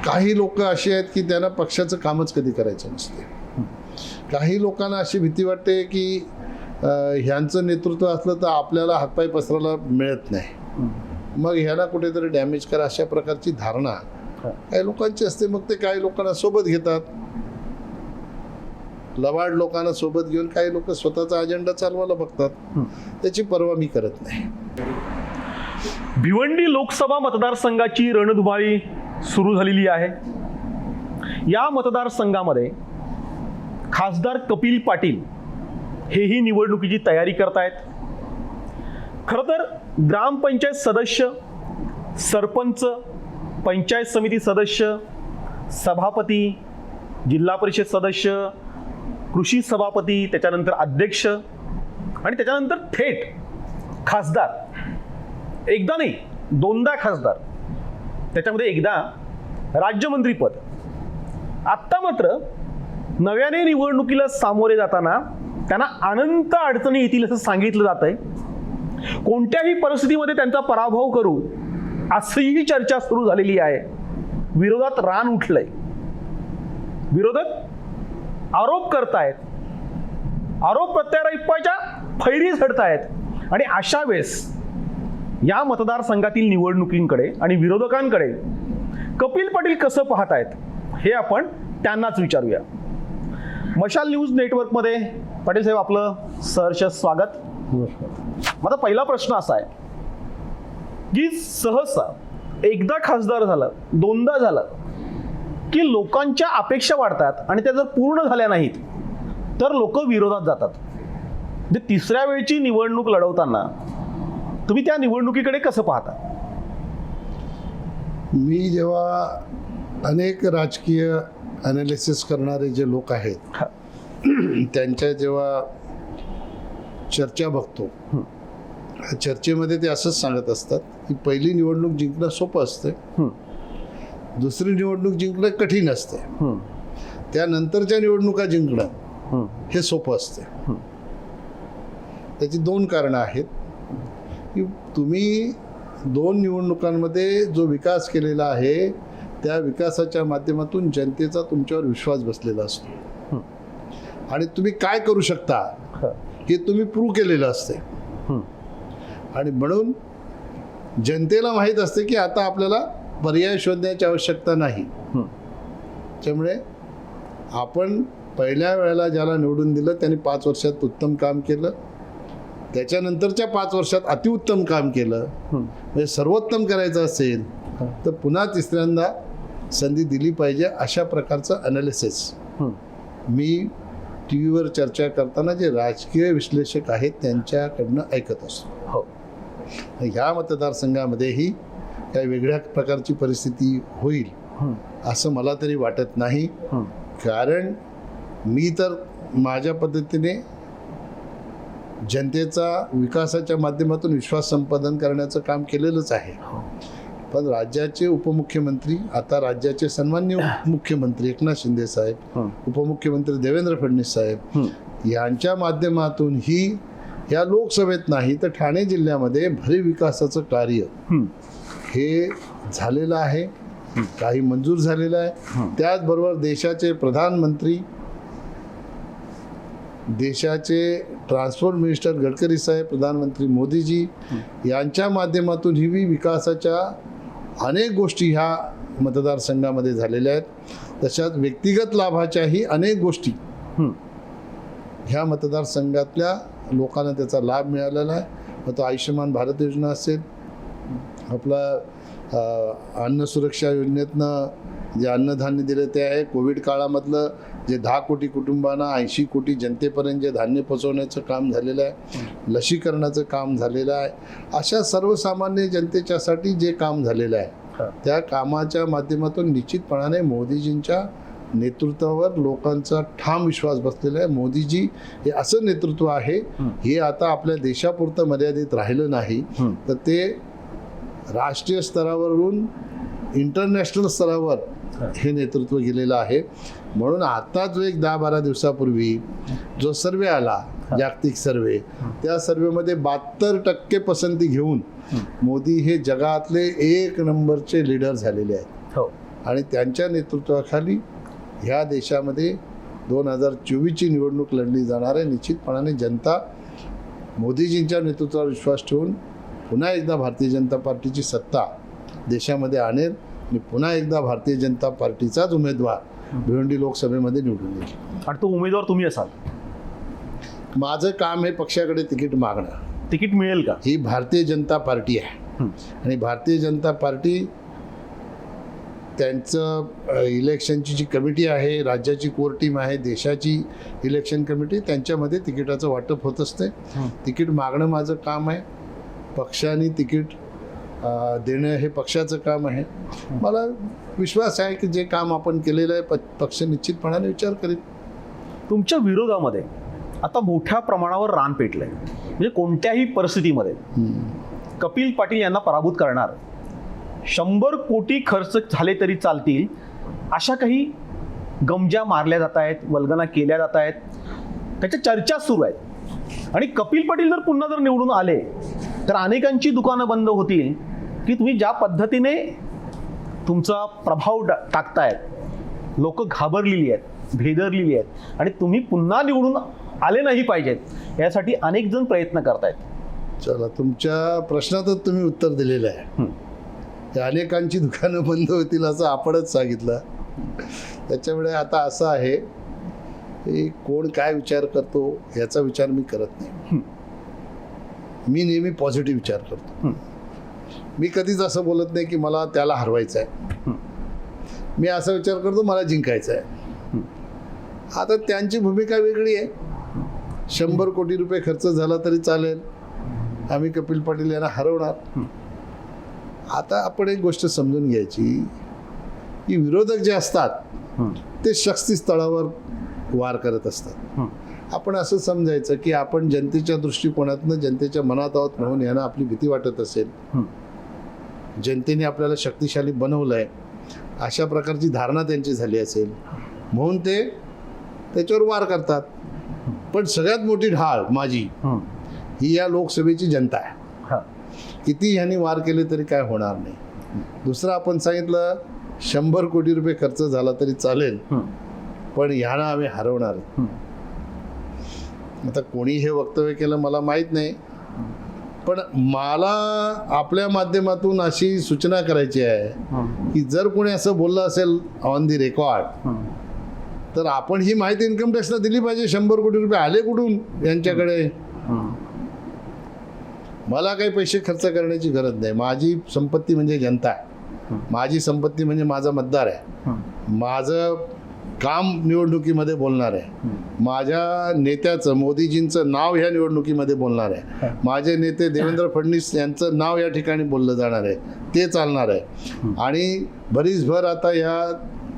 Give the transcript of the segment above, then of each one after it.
काही लोक अशी आहेत की त्यांना पक्षाचं कामच कधी करायचं नसते. काही लोकांना अशी भीती वाटते की ह्यांचं नेतृत्व असलं तर आपल्याला हातपाय पसरायला मिळत नाही, मग ह्याला कुठेतरी डॅमेज करा, अशा प्रकारची धारणा काही लोकांची असते. मग ते काही लोकांना सोबत घेतात, लवाड लोकांना सोबत घेऊन काही लोक स्वतःचा अजेंडा चालवायला बघतात. त्याची पर्वा मी करत नाही. भिवंडी लोकसभा मतदारसंघाची रणधुमाळी सुरू झालेली आहे. या मतदारसंघामध्ये खासदार कपिल पाटील हेही निवडणुकीची तयारी करतायत. खरं तर ग्रामपंचायत सदस्य, सरपंच, पंचायत समिती सदस्य, सभापती, जिल्हा परिषद सदस्य, कृषी सभापती, त्याच्यानंतर अध्यक्ष आणि त्याच्यानंतर थेट खासदार, एकदा नाही दोनदा खासदार, त्याच्यामध्ये एकदा राज्यमंत्रीपद. आत्ता मात्र नव्याने निवडणुकीला सामोरे जाताना त्यांना अनंत अडचणी येतील असं सांगितलं जात आहे. कोणत्याही परिस्थितीमध्ये त्यांचा पराभव करू अशीही चर्चा सुरू झालेली आहे. विरोधात रान उठलंय, विरोधक आरोप करतायत, आरोप प्रत्यारोपाच्या फैरी झडतायत आणि अशा वेळेस या मतदारसंघातील निवडणुकींकडे आणि विरोधकांकडे कपिल पाटील कसं पाहतायत हे आपण त्यांनाच विचारूया. मशाल न्यूज नेटवर्कमध्ये पाटील साहेब आपलं सहर्ष स्वागत. माझा पहिला प्रश्न असा आहे की सहसा एकदा खासदार झालं, दोनदा झालं की लोकांच्या अपेक्षा वाढतात आणि त्या जर पूर्ण झाल्या नाहीत तर लोक विरोधात जातात. म्हणजे तिसऱ्या वेळची निवडणूक लढवताना तुम्ही त्या निवडणुकीकडे कसं पाहता? मी जेव्हा अनेक राजकीय ॲनालिसिस करणारे जे लोक आहेत त्यांच्या जेव्हा चर्चा बघतो, चर्चेमध्ये ते असंच सांगत असतात की पहिली निवडणूक जिंकणं सोपं असते, दुसरी निवडणूक जिंकणं कठीण असते, त्यानंतरच्या निवडणुका जिंकणं हे सोपं असते. त्याची दोन कारणं आहेत की तुम्ही दोन निवडणुकांमध्ये जो विकास केलेला आहे त्या विकासाच्या माध्यमातून जनतेचा तुमच्यावर विश्वास बसलेला असतो आणि तुम्ही काय करू शकता हे तुम्ही प्रूव्ह केलेलं असते. आणि म्हणून जनतेला माहीत असते की आता आपल्याला पर्याय शोधण्याची आवश्यकता नाही. त्यामुळे आपण पहिल्या वेळेला ज्याला निवडून दिलं त्यांनी 5 वर्षात उत्तम काम केलं, त्याच्यानंतरच्या 5 वर्षात अतिउत्तम काम केलं. म्हणजे सर्वोत्तम करायचं असेल तर पुन्हा तिसऱ्यांदा संधी दिली पाहिजे, अशा प्रकारचं ॲनालिसिस मी टी व्हीवर चर्चा करताना जे राजकीय विश्लेषक आहेत त्यांच्याकडनं ऐकत असतो. ह्या मतदारसंघामध्येही काही वेगळ्या प्रकारची परिस्थिती होईल असं मला तरी वाटत नाही. कारण मी तर माझ्या पद्धतीने जनतेचा विकासाच्या माध्यमातून विश्वास संपादन करण्याचं काम केलेलंच आहे. पण राज्याचे उपमुख्यमंत्री, आता राज्याचे सन्माननीय मुख्यमंत्री एकनाथ शिंदे साहेब, उपमुख्यमंत्री देवेंद्र फडणवीस साहेब यांच्या माध्यमातून ही या लोकसभेत नाही तर ठाणे जिल्ह्यामध्ये भरीव विकासाचं कार्य हे झालेलं आहे, काही मंजूर झालेलं आहे. त्याचबरोबर देशाचे प्रधानमंत्री, देशाचे ट्रान्सपोर्ट मिनिस्टर गडकरी साहेब, प्रधानमंत्री मोदीजी यांच्या माध्यमातून ही विकासाच्या अनेक गोष्टी ह्या मतदारसंघामध्ये झालेल्या आहेत. तशाच व्यक्तिगत लाभाच्याही अनेक गोष्टी ह्या मतदारसंघातल्या लोकांना त्याचा लाभ मिळालेला आहे. मग तो आयुष्यमान भारत योजना असेल, आपला अन्न सुरक्षा योजनेतनं जे अन्नधान्य दिलं ते आहे, कोविड काळामधलं जे 10 कोटी कुटुंबांना 80 कोटी जनतेपर्यंत जे धान्य पोचवण्याचं काम झालेलं आहे, लसीकरणाचं काम झालेलं आहे, अशा सर्वसामान्य जनतेच्यासाठी जे काम झालेलं आहे त्या कामाच्या माध्यमातून निश्चितपणाने मोदीजींच्या नेतृत्वावर लोकांचा ठाम विश्वास बसलेला आहे. मोदीजी हे असं नेतृत्व आहे हे आता आपल्या देशापुरतं मर्यादित राहिलं नाही तर ते राष्ट्रीय स्तरावरून इंटरनॅशनल स्तरावर हे नेतृत्व गेलेलं आहे. म्हणून आता जो एक 10-12 दिवसापूर्वी जो सर्वे आला, जागतिक सर्वे, त्या सर्वेमध्ये 72% पसंती घेऊन मोदी हे जगातले 1 नंबरचे लीडर झालेले आहेत. आणि त्यांच्या नेतृत्वाखाली ह्या देशामध्ये 2024ची निवडणूक लढली जाणार आहे. निश्चितपणाने जनता मोदीजींच्या नेतृत्वावर विश्वास ठेवून पुन्हा एकदा भारतीय जनता पार्टीची सत्ता देशामध्ये आणेल आणि पुन्हा एकदा भारतीय जनता पार्टीचाच उमेदवार भिवंडी लोकसभेमध्ये निवडून येईल. आणि तो उमेदवार तुम्ही असाल. माझं काम हे पक्षाकडे तिकीट मागणं. तिकीट मिळेल का? ही भारतीय जनता पार्टी आहे आणि भारतीय जनता पार्टी त्यांचं इलेक्शनची जी कमिटी आहे, राज्याची कोर टीम आहे, देशाची इलेक्शन कमिटी, त्यांच्यामध्ये तिकिटाचं वाटप होत असते. तिकीट मागणं माझं काम आहे. पक्षाने तिकीट देणं हे पक्षाचं काम आहे. मला विश्वास आहे की जे काम आपण केलेलं आहे पक्ष निश्चितपणाने विचार करेल. तुमच्या विरोधामध्ये आता मोठ्या प्रमाणावर रान पेटलंय. म्हणजे कोणत्याही परिस्थितीमध्ये कपिल पाटील यांना पराभूत करणार, 100 कोटी खर्च झाले तरी चालतील अशा काही गमजा मारल्या जात आहेत, वल्गना केल्या जात आहेत, त्याच्या चर्चा सुरू आहेत. आणि कपिल पाटील जर पुन्हा जर निवडून आले तर अनेकांची दुकानं बंद होतील की तुम्ही ज्या पद्धतीने तुमचा प्रभाव टाकतायत, लोक घाबरलेली आहेत, भेदरलेली आहेत आणि तुम्ही पुन्हा निवडून आले नाही पाहिजेत यासाठी अनेक जण प्रयत्न करतायत. चला, तुमच्या प्रश्नातच तुम्ही उत्तर दिलेलं आहे. त्या अनेकांची दुकानं बंद होतील असं आपणच सांगितलं. त्याच्यामुळे आता असं आहे की कोण काय विचार करतो याचा विचार मी करत नाही. मी नेहमी पॉझिटिव्ह विचार करतो. मी कधीच असं बोलत नाही की मला त्याला हरवायचं आहे. मी असा विचार करतो मला जिंकायचं आहे. आता त्यांची भूमिका वेगळी आहे. 100 कोटी रुपये खर्च झाला तरी चालेल, आम्ही कपिल पाटील यांना हरवणार. आता आपण एक गोष्ट समजून घ्यायची की विरोधक जे असतात ते शक्तिस्थळावर वार करत असतात. आपण असं समजायचं की आपण जनतेच्या दृष्टिकोनातनं जनतेच्या मनात आहोत म्हणून यांना आपली भीती वाटत असेल, जनतेने आपल्याला शक्तिशाली बनवलंय अशा प्रकारची धारणा त्यांची झाली असेल म्हणून ते त्याच्यावर वार करतात. पण सगळ्यात मोठी ढाळ माझी ही या लोकसभेची जनता आहे. किती ह्यांनी वार केले तरी काय होणार नाही. दुसरं आपण सांगितलं 100 कोटी रुपये खर्च झाला तरी चालेल पण ह्यांना आम्ही हरवणार. आता कोणी हे वक्तव्य केलं मला माहीत नाही, पण मला आपल्या माध्यमातून अशी सूचना करायची आहे की जर कोणी असं बोललं असेल ऑन दी रेकॉर्ड तर आपण ही माहिती इन्कम टॅक्सला दिली पाहिजे. 100 कोटी रुपये आले कुठून यांच्याकडे? मला काही पैसे खर्च करण्याची गरज नाही. माझी संपत्ती म्हणजे जनता आहे. माझी संपत्ती म्हणजे माझा मतदार आहे. माझं काम निवडणुकीमध्ये बोलणार आहे. माझ्या नेत्याचं, मोदीजींचं नाव ह्या निवडणुकीमध्ये बोलणार आहे. माझे नेते देवेंद्र फडणवीस यांचं नाव या ठिकाणी बोललं जाणार आहे, ते चालणार आहे. आणि भरीसभर आता या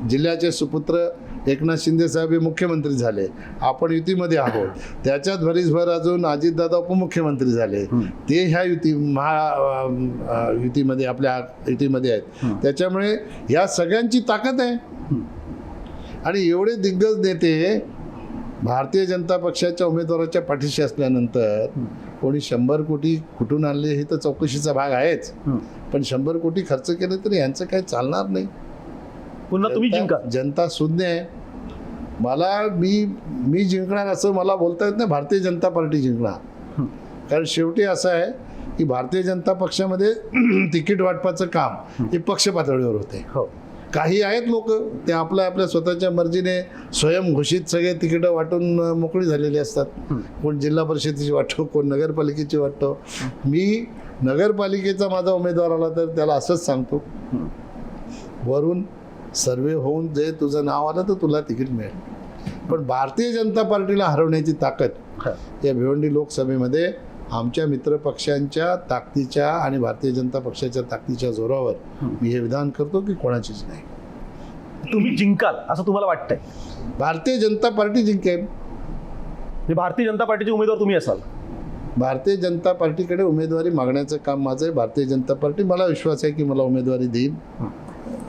जिल्ह्याचे सुपुत्र एकनाथ शिंदे साहेब हे मुख्यमंत्री झाले, आपण युतीमध्ये आहोत. त्याच्यात भरीसभर अजून अजितदादा उपमुख्यमंत्री झाले, ते ह्या युतीमध्ये आपल्या युतीमध्ये आहेत. त्याच्यामुळे या सगळ्यांची ताकद आहे. आणि एवढे दिग्गज नेते भारतीय जनता पक्षाच्या उमेदवाराच्या पाठीशी असल्यानंतर कोणी 100 कोटी कुठून आणले हे तर चौकशीचा भाग आहेच, पण 100 कोटी खर्च केले तरी यांचं काही चालणार नाही. पुन्हा तुम्ही जिंका. जनता शून्य आहे. मी जिंकणार असं मला बोलता येत नाही. भारतीय जनता पार्टी जिंकणार. कारण शेवटी असं आहे की भारतीय जनता पक्षामध्ये तिकीट वाटपाचं काम हे पक्ष पातळीवर होते. काही आहेत लोक ते आपल्या स्वतःच्या मर्जीने स्वयंघोषित सगळे तिकीटं वाटून मोकळी झालेली असतात. कोण जिल्हा परिषदेची वाटतो, कोण नगरपालिकेची वाटतो. मी नगरपालिकेचा माझा उमेदवार आला तर त्याला असंच सांगतो, वरून सर्वे होऊन जे तुझं नाव आलं तर तुला तिकीट मिळेल. पण भारतीय जनता पार्टीला हरवण्याची ताकद या भिवंडी लोकसभेमध्ये आमच्या मित्रपक्षांच्या ताकदीच्या आणि भारतीय जनता पक्षाच्या ताकदीच्या जोरावर मी हे विधान करतो की कोणाचीच नाही. तुम्ही जिंकाल असं तुम्हाला वाटतंय? भारतीय जनता पार्टी जिंकेल. भारतीय जनता पार्टीचे उमेदवार तुम्ही असाल? भारतीय जनता पार्टीकडे उमेदवारी मागण्याचं काम माझं आहे. भारतीय जनता पार्टी, मला विश्वास आहे की मला उमेदवारी देईल.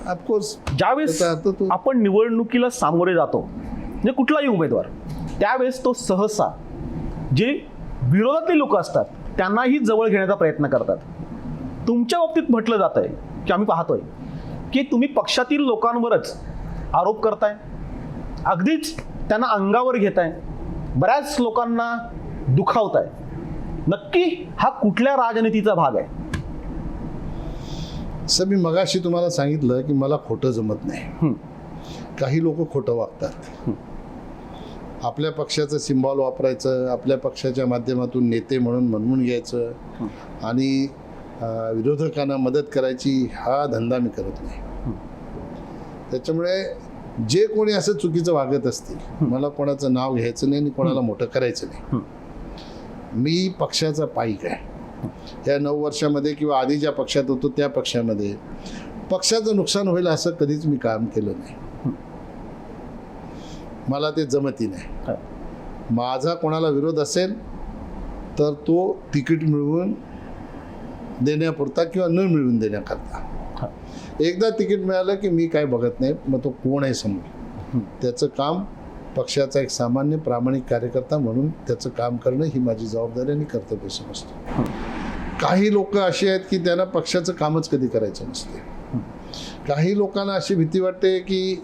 ऑफकोर्स ज्यावेळेस आपण निवडणुकीला सामोरे जातो म्हणजे कुठलाही उमेदवार, त्यावेळेस तो सहसा जे विरोधातले लोक असतात त्यांनाही जवळ घेण्याचा प्रयत्न करतात. तुमच्या बाबतीत म्हटलं जात आहे की आम्ही पाहतोय की तुम्ही पक्षातील लोकांवरच आरोप करताय, अगदीच त्यांना अंगावर घेताय, बऱ्याच लोकांना दुखावताय. नक्की हा कुठल्या राजनीतीचा भाग आहे? असं मी मगाशी तुम्हाला सांगितलं की मला खोटं जमत नाही. काही लोक खोटं वागतात. आपल्या पक्षाचं सिम्बॉल वापरायचं, आपल्या पक्षाच्या माध्यमातून नेते म्हणून म्हणवून घ्यायचं आणि विरोधकांना मदत करायची, हा धंदा मी करत नाही. त्याच्यामुळे जे कोणी असं चुकीचं वागत असतील, मला कोणाचं नाव घ्यायचं नाही आणि कोणाला मोठं करायचं नाही. मी पक्षाचा पाईक आहे. या 9 वर्षामध्ये किंवा आधी ज्या पक्षात होतो त्या पक्षामध्ये पक्षाचं नुकसान होईल असं कधीच मी काम केलं नाही. मला ते जमती नाही. माझा कोणाला विरोध असेल तर तो तिकीट मिळवून देण्यापुरता किंवा न मिळवून देण्याकरता. एकदा तिकीट मिळालं की मी काय बघत नाही, मग तो कोण आहे समोर. त्याचं काम पक्षाचा एक सामान्य प्रामाणिक कार्यकर्ता म्हणून त्याचं काम करणं ही माझी जबाबदारी आणि कर्तव्य समजतो. काही लोक अशी आहेत की त्यांना पक्षाचं कामच कधी करायचं नसते. काही लोकांना अशी भीती वाटते की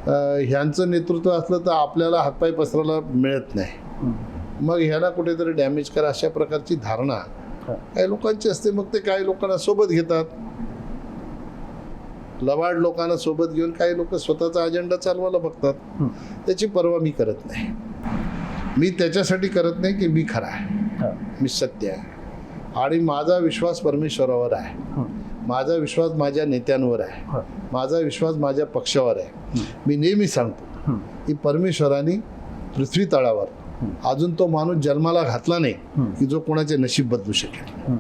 ह्यांचं नेतृत्व असलं तर आपल्याला हातपाय पसरायला मिळत नाही, मग ह्याला कुठेतरी डॅमेज करा, अशा प्रकारची धारणा काही लोकांची असते. मग ते काही लोकांना सोबत घेतात, लबाड लोकांना सोबत घेऊन काही लोक स्वतःचा अजेंडा चालवायला बघतात. त्याची पर्वा मी करत नाही. मी त्याच्यासाठी करत नाही की मी खरा आहे, मी सत्य आहे आणि माझा विश्वास परमेश्वरावर आहे, माझा विश्वास माझ्या नेत्यांवर आहे, माझा विश्वास माझ्या पक्षावर आहे. मी नेहमी सांगतो की परमेश्वराने पृथ्वी तळावर अजून तो माणूस जन्माला घातला नाही की जो कोणाचे नशीब बदलू शकेल.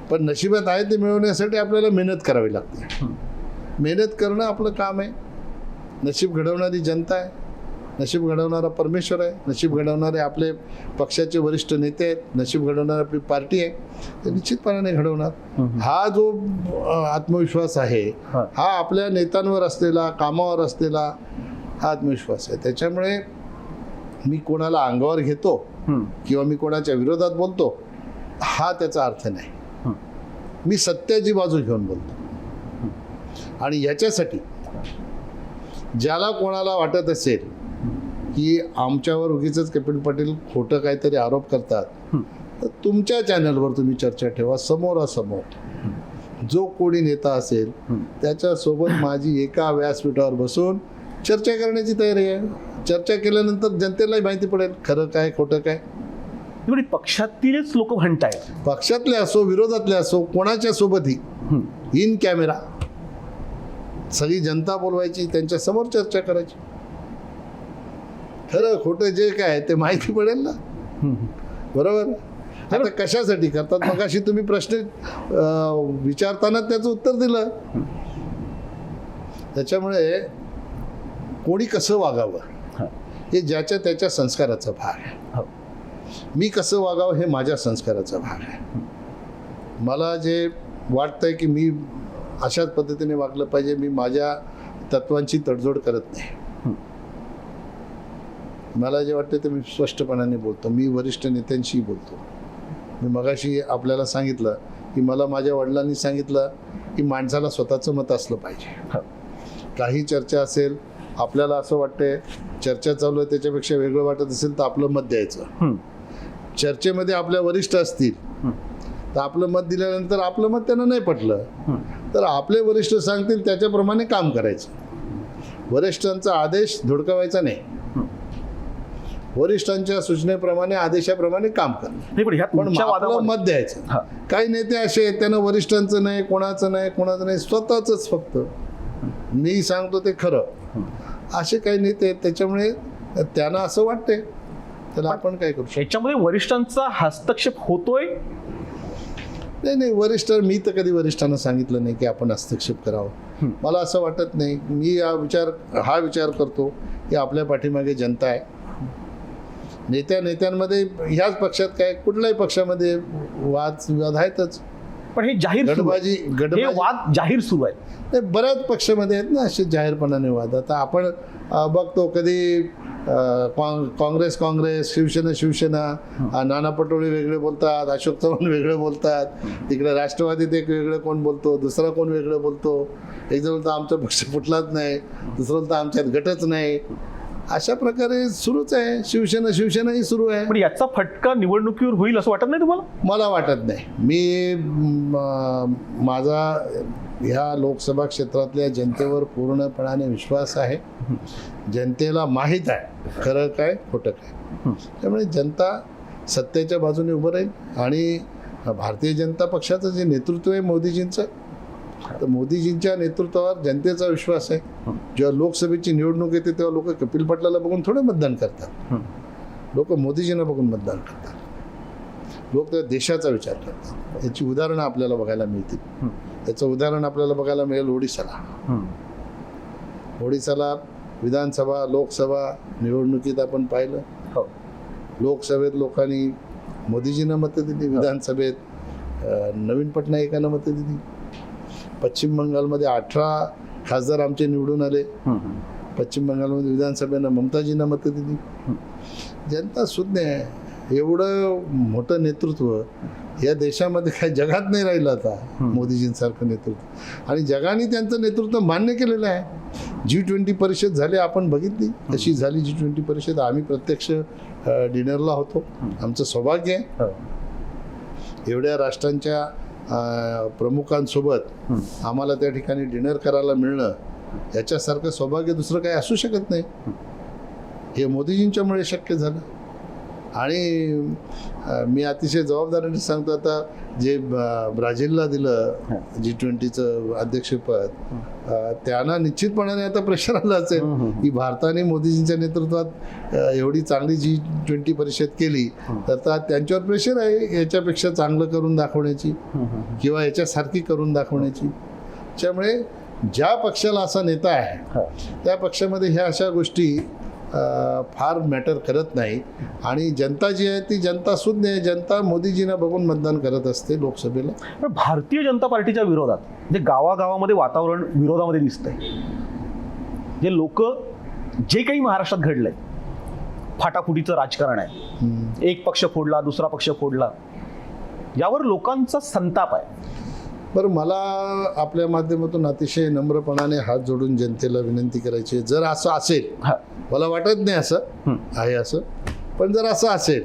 पण नशिबात आहे ते मिळवण्यासाठी आपल्याला मेहनत करावी लागते. मेहनत करणं आपलं काम आहे. नशीब घडवणारी जनता आहे, नशीब घडवणारा परमेश्वर आहे, नशीब घडवणारे आपले पक्षाचे वरिष्ठ नेते आहेत, नशीब घडवणारी आपली पार्टी आहे, ते निश्चितपणाने घडवणार. हा जो आत्मविश्वास आहे हा आपल्या नेत्यांवर असलेला, कामावर असलेला हा आत्मविश्वास आहे. त्याच्यामुळे मी कोणाला अंगावर घेतो किंवा मी कोणाच्या विरोधात बोलतो हा त्याचा अर्थ नाही. मी सत्याची बाजू घेऊन बोलतो आणि याच्यासाठी ज्याला कोणाला वाटत असेल की आमच्यावर उगीच कपिल पाटील खोटं काहीतरी आरोप करतात, तर तुमच्या चॅनलवर तुम्ही चर्चा ठेवा समोरासमोर. जो कोणी नेता असेल त्याच्यासोबत माझी एका व्यासपीठावर बसून चर्चा करण्याची तयारी आहे. चर्चा केल्यानंतर जनतेलाही माहिती पडेल खरं काय खोटं काय. पक्षातीलच लोक म्हणतायत, पक्षातले असो विरोधातले असो कोणाच्या सोबतही इन कॅमेरा सगळी जनता बोलवायची, त्यांच्या समोर चर्चा करायची. खरं खोटं जे काय ते माहिती पडेल ना. बरोबर. आता कशासाठी करतात मग अशी तुम्ही प्रश्न विचारताना त्याचं उत्तर दिलं. त्याच्यामुळे कोणी कसं वागावं हे ज्याच्या त्याच्या संस्काराचा भाग आहे. मी कसं वागावं हे माझ्या संस्काराचा भाग आहे. मला जे वाटतंय की मी अशाच पद्धतीने वागलं पाहिजे, मी माझ्या तत्वांची तडजोड करत नाही. मला जे वाटतं ते मी स्पष्टपणाने बोलतो. मी वरिष्ठ नेत्यांशी बोलतो. मी मगाशी आपल्याला सांगितलं की मला माझ्या वडिलांनी सांगितलं की माणसाला स्वतःचं मत असलं पाहिजे. काही चर्चा असेल, आपल्याला असं वाटतंय चर्चा चालू आहे त्याच्यापेक्षा वेगळं वाटत असेल तर आपलं मत द्यायचं. चर्चेमध्ये आपल्या वरिष्ठ असतील तर आपलं मत दिल्यानंतर आपलं मत त्यांना नाही पटलं तर आपले वरिष्ठ सांगतील त्याच्याप्रमाणे काम करायचं. वरिष्ठांचा आदेश धुडकावायचा नाही, वरिष्ठांच्या सूचनेप्रमाणे आदेशाप्रमाणे काम करणं, पण आपलं मत द्यायचं. काही नेते असे आहेत त्यांना वरिष्ठांचं नाही, कोणाचं नाही, स्वतःच फक्त मी सांगतो ते खरं, असे काही नेते आहेत. त्याच्यामुळे त्यांना असं वाटते त्याला आपण काय करू शकतो. याच्यामध्ये वरिष्ठांचा हस्तक्षेप होतोय? नाही, वरिष्ठ मी तर कधी वरिष्ठांना सांगितलं नाही की आपण हस्तक्षेप करावं. मला असं वाटत नाही. मी हा विचार करतो की आपल्या पाठीमागे जनता आहे. नेत्यांमध्ये ह्याच पक्षात काय कुठल्याही पक्षामध्ये वाद आहेतच. पण हे जाहीर सुरू आहे. हे वाद जाहीर सुरू आहेत. नाही, बऱ्याच पक्षामध्ये आहेत ना असे जाहीरपणाने वाद. आता आपण बघतो कधी काँग्रेस शिवसेना नाना पटोले वेगळे बोलतात, अशोक चव्हाण वेगळे बोलतात, तिकडे राष्ट्रवादीत एक वेगळं कोण बोलतो, दुसरा कोण वेगळं बोलतो, एक जण बोलतो आमचा पक्ष फुटलाच नाही, दुसरं बोलतो आमच्यात गटच नाही. अशा प्रकारे सुरूच आहे. शिवसेनाही सुरू आहे. पण याचा फटका निवडणुकीवर होईल असं वाटत नाही तुम्हाला? मला वाटत नाही. माझा ह्या लोकसभा क्षेत्रातल्या जनतेवर पूर्णपणाने विश्वास आहे. जनतेला माहीत आहे खरं काय खोटं काय. त्यामुळे जनता सत्तेच्या बाजूने उभं राहील. आणि भारतीय जनता पक्षाचं जे नेतृत्व आहे मोदीजींचं, तर मोदीजींच्या नेतृत्वावर जनतेचा विश्वास आहे. जेव्हा लोकसभेची निवडणूक येते तेव्हा लोक कपिल पाटलाला बघून थोडे मतदान करतात. लोक मोदीजींना बघून मतदान करतात. लोक त्या देशाचा विचार करतात. याची उदाहरणं आपल्याला बघायला मिळतील. याचं उदाहरण आपल्याला बघायला मिळेल ओडिसाला विधानसभा लोकसभा निवडणुकीत आपण पाहिलं. लोकसभेत लोकांनी मोदीजींना मतं दिली, विधानसभेत नवीन पटनायकांना मतं दिली. पश्चिम बंगालमध्ये 18 खासदार आमचे निवडून आले. पश्चिम बंगालमध्ये विधानसभेनं ममताजींना मतं दिली. जनता सुज्ञ आहे. एवढं मोठं नेतृत्व या देशामध्ये काही जगात नाही राहिलं आता मोदीजींसारखं नेतृत्व. आणि जगाने त्यांचं नेतृत्व मान्य केलेलं आहे. G20 परिषद झाली, आपण बघितली कशी झाली G20 परिषद. आम्ही प्रत्यक्ष डिनरला होतो. आमचं सौभाग्य आहे एवढ्या राष्ट्रांच्या प्रमुखांसोबत आम्हाला त्या ठिकाणी डिनर करायला मिळणं. याच्यासारखं सौभाग्य दुसरं काही असू शकत नाही. हे मोदीजींच्यामुळे शक्य झालं. आणि मी अतिशय जबाबदारीने सांगतो, आता जे ब्राझीलला दिलं G20चं अध्यक्षपद, त्यांना निश्चितपणाने आता प्रेशर आलं असेल की भारताने मोदीजींच्या नेतृत्वात एवढी चांगली G20 परिषद केली, तर त्यांच्यावर प्रेशर आहे याच्यापेक्षा चांगलं करून दाखवण्याची किंवा याच्यासारखी करून दाखवण्याची. त्यामुळे ज्या पक्षाला असा नेता आहे त्या पक्षामध्ये ह्या अशा गोष्टी फार मॅटर करत नाही. आणि जनता जी आहे ती जनता सुज्ञ आहे. जनता मोदीजींना बघून मतदान करत असते लोकसभेला. पण भारतीय जनता पार्टीच्या विरोधात जे गावागावामध्ये वातावरण विरोधामध्ये दिसतंय, जे लोक जे काही महाराष्ट्रात घडलंय, फाटाफुटीचं राजकारण आहे, एक पक्ष फोडला दुसरा पक्ष फोडला, यावर लोकांचा संताप आहे. बरं, मला आपल्या माध्यमातून अतिशय नम्रपणाने हात जोडून जनतेला विनंती करायची, जर असं असेल, मला वाटत नाही असं आहे असं, पण जर असं असेल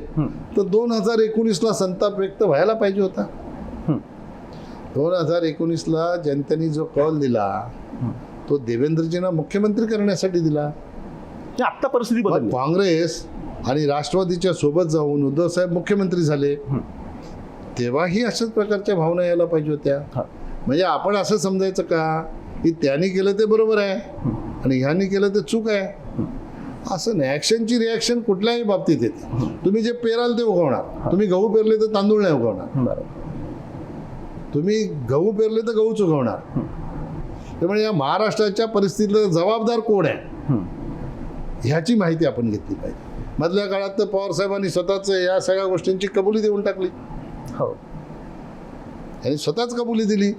तर 2019ला संताप व्यक्त व्हायला पाहिजे होता. 2019ला जनतेने जो कॉल दिला तो देवेंद्रजींना मुख्यमंत्री करण्यासाठी दिला. आता परिस्थिती बदलली. काँग्रेस आणि राष्ट्रवादीच्या सोबत जाऊन उद्धव साहेब मुख्यमंत्री झाले, तेव्हाही अशाच प्रकारच्या भावना यायला पाहिजे होत्या. म्हणजे आपण असं समजायचं का की त्यांनी केलं ते बरोबर आहे आणि ह्यांनी केलं ते चूक आहे, असं नाही. ॲक्शनची रिॲक्शन कुठल्याही बाबतीत येते. तुम्ही जे पेराल ते उगवणार. तुम्ही गहू पेरले तर तांदूळ नाही उगवणार. तुम्ही गहू पेरले तर गहूच उगवणार. त्यामुळे या महाराष्ट्राच्या परिस्थितीला जबाबदार कोण आहे ह्याची माहिती आपण घेतली पाहिजे. मधल्या काळात तर पवार साहेबांनी स्वतःच या सगळ्या गोष्टींची कबुली देऊन टाकली. आणि स्वतःच कबुली दिली.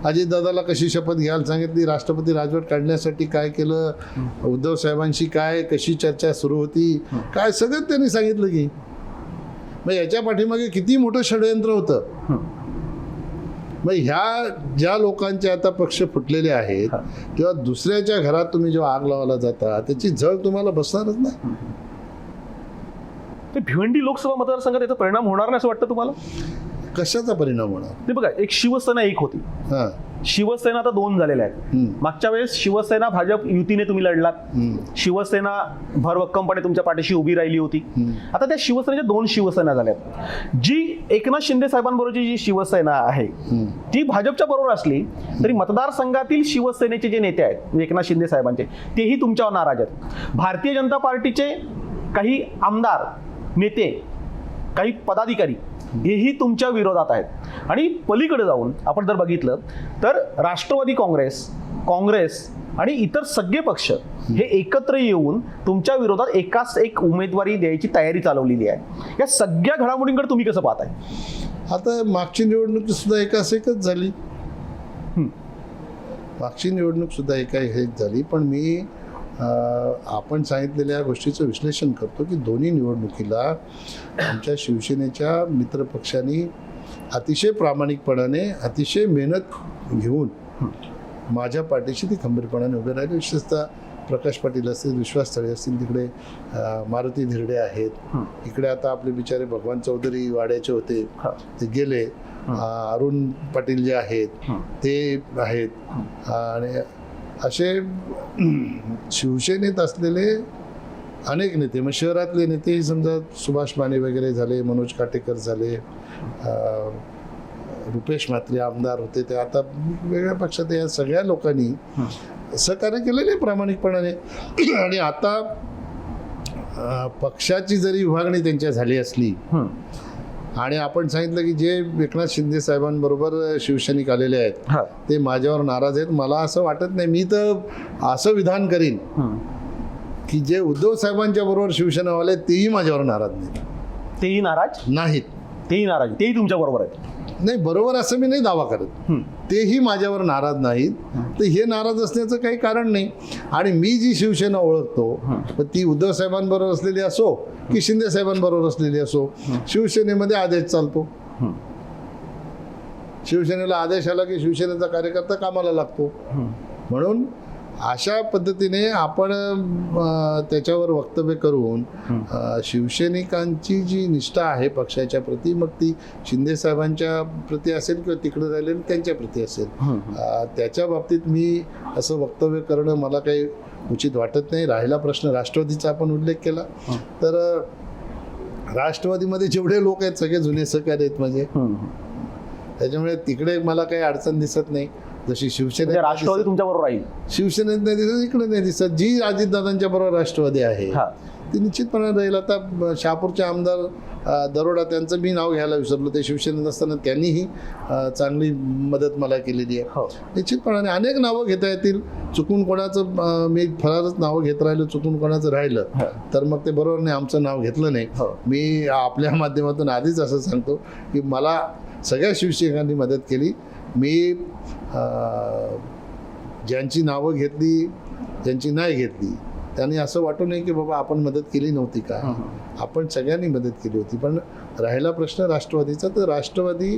अजितदादाला कशी शपथ घ्यायला सांगितली, राष्ट्रपती राजवट काढण्यासाठी काय केलं, उद्धव साहेबांशी काय कशी चर्चा सुरू होती, काय सगळं त्यांनी सांगितलं की. मग याच्या पाठीमागे किती मोठं षडयंत्र होतं. मग ह्या ज्या लोकांचे आता पक्ष फुटलेले आहेत तेव्हा दुसऱ्याच्या घरात तुम्ही जेव्हा आग लावायला जाता त्याची झळ तुम्हाला बसणारच नाही. ते भिवंडी लोकसभा मतदारसंघात याचा परिणाम होणार नाही असं वाटतं तुम्हाला? कशाचा परिणाम होणार? ते बघा, एक शिवसेना एक होती, शिवसेना आता 2 झालेल्या आहेत. मागच्या वेळेस शिवसेना भाजप युतीने तुम्ही लढलात, शिवसेना भरभक्कमपणे तुमच्या पाठीशी उभी राहिली होती. आता त्या शिवसेनेच्या 2 शिवसेना झाल्यात. जी एकनाथ शिंदे साहेबांबरोबरची जी शिवसेना आहे ती भाजपच्या बरोबर असली तरी मतदारसंघातील शिवसेनेचे जे नेते आहेत एकनाथ शिंदे साहेबांचे, तेही तुमच्यावर नाराज आहेत. भारतीय जनता पार्टीचे काही आमदार नेते, काही पदाधिकारी हेही तुमच्या विरोधात आहेत. आणि पलीकडे जाऊन आपण जर बघितलं तर राष्ट्रवादी काँग्रेस आणि इतर सगळे पक्ष हे एकत्र येऊन तुमच्या विरोधात एकाच एक उमेदवारी द्यायची तयारी चालवलेली आहे. या सगळ्या घडामोडींकडे तुम्ही कसं पाहताय? आता मागची निवडणूक सुद्धा एकाच झाली. हं. मागची निवडणूक सुद्धा एकाएक झाली. पण मी आपण सांगितलेल्या गोष्टीचं विश्लेषण करतो की दोन्ही निवडणुकीला आमच्या शिवसेनेच्या मित्रपक्षांनी अतिशय प्रामाणिकपणाने, अतिशय मेहनत घेऊन माझ्या पाठीशी ती खंबीरपणाने उभे राहिले. विशेषतः प्रकाश पाटील असतील, विश्वास तळे असतील, तिकडे मारुती धिरडे आहेत, इकडे आता आपले बिचारे भगवान चौधरी वाड्याचे होते, ते गेले. अरुण पाटील जे आहेत ते आहेत. आणि असे शिवसेनेत असलेले अनेक नेते, मग शहरातले नेतेही समजा सुभाष माने वगैरे झाले, मनोज काटेकर झाले, रुपेश म्हात्रे आमदार होते, ते आता वेगळ्या पक्षात. या सगळ्या लोकांनी सहकार्य केलेले प्रामाणिकपणाने. आणि आता पक्षाची जरी विभागणी त्यांच्या झाली असली आणि आपण सांगितलं की जे एकनाथ शिंदे साहेबांबरोबर शिवसैनिक आलेले आहेत ते माझ्यावर नाराज आहेत, मला असं वाटत नाही. मी तर असं विधान करीन की जे उद्धव साहेबांच्या बरोबर शिवसेनावाले तेही माझ्यावर नाराज नाहीत. तेही नाराज नाहीत. तेही नाराज, तेही तुमच्या बरोबर आहेत. नाही, बरोबर असं मी नाही दावा करत. तेही माझ्यावर नाराज नाहीत. तर हे नाराज असण्याचं काही कारण नाही. आणि मी जी शिवसेना ओळखतो ती उद्धव साहेबांबरोबर असलेली असो की शिंदे साहेबांबरोबर असलेली असो, शिवसेनेमध्ये आदेश चालतो. शिवसेनेला आदेश आला की शिवसेनेचा कार्यकर्ता कामाला लागतो. म्हणून अशा पद्धतीने आपण त्याच्यावर वक्तव्य करून शिवसैनिकांची जी निष्ठा आहे पक्षाच्या प्रती, मग ती शिंदे साहेबांच्या प्रती असेल किंवा तिकडे राहिलेली त्यांच्या प्रती असेल, त्याच्या बाबतीत मी असं वक्तव्य करणं मला काही उचित वाटत नाही. राहिला प्रश्न राष्ट्रवादीचा आपण उल्लेख केला, तर राष्ट्रवादीमध्ये जेवढे लोक आहेत सगळे जुने सहकारी आहेत माझे, त्याच्यामुळे तिकडे मला काही अडचण दिसत नाही. जशी शिवसेना राष्ट्रवादी तुमच्या बरोबर राहील, शिवसेनेत नाही दिसत, इकडे नाही दिसत. जी अजितदादांच्या बरोबर राष्ट्रवादी आहे ती निश्चितपणे राहील. आता शहापूरचे आमदार दरोडा, त्यांचं मी नाव घ्यायला विसरलो, ते शिवसेनेत असताना त्यांनीही चांगली मदत मला केलेली आहे. निश्चितपणाने अनेक नावं घेता येतील. चुकून कोणाचं मी फरारच नावं घेत राहिलो, चुकून कोणाचं राहिलं तर मग ते बरोबर नाही, आमचं नाव घेतलं नाही. मी आपल्या माध्यमातून आधीच असं सांगतो की मला सगळ्या शिवसैनिकांनी मदत केली. मी ज्यांची नावं घेतली, ज्यांची नाही घेतली, त्यांनी असं वाटू नये की बाबा आपण मदत केली नव्हती का. आपण सगळ्यांनी मदत केली होती. पण राहिला प्रश्न राष्ट्रवादीचा, तर राष्ट्रवादी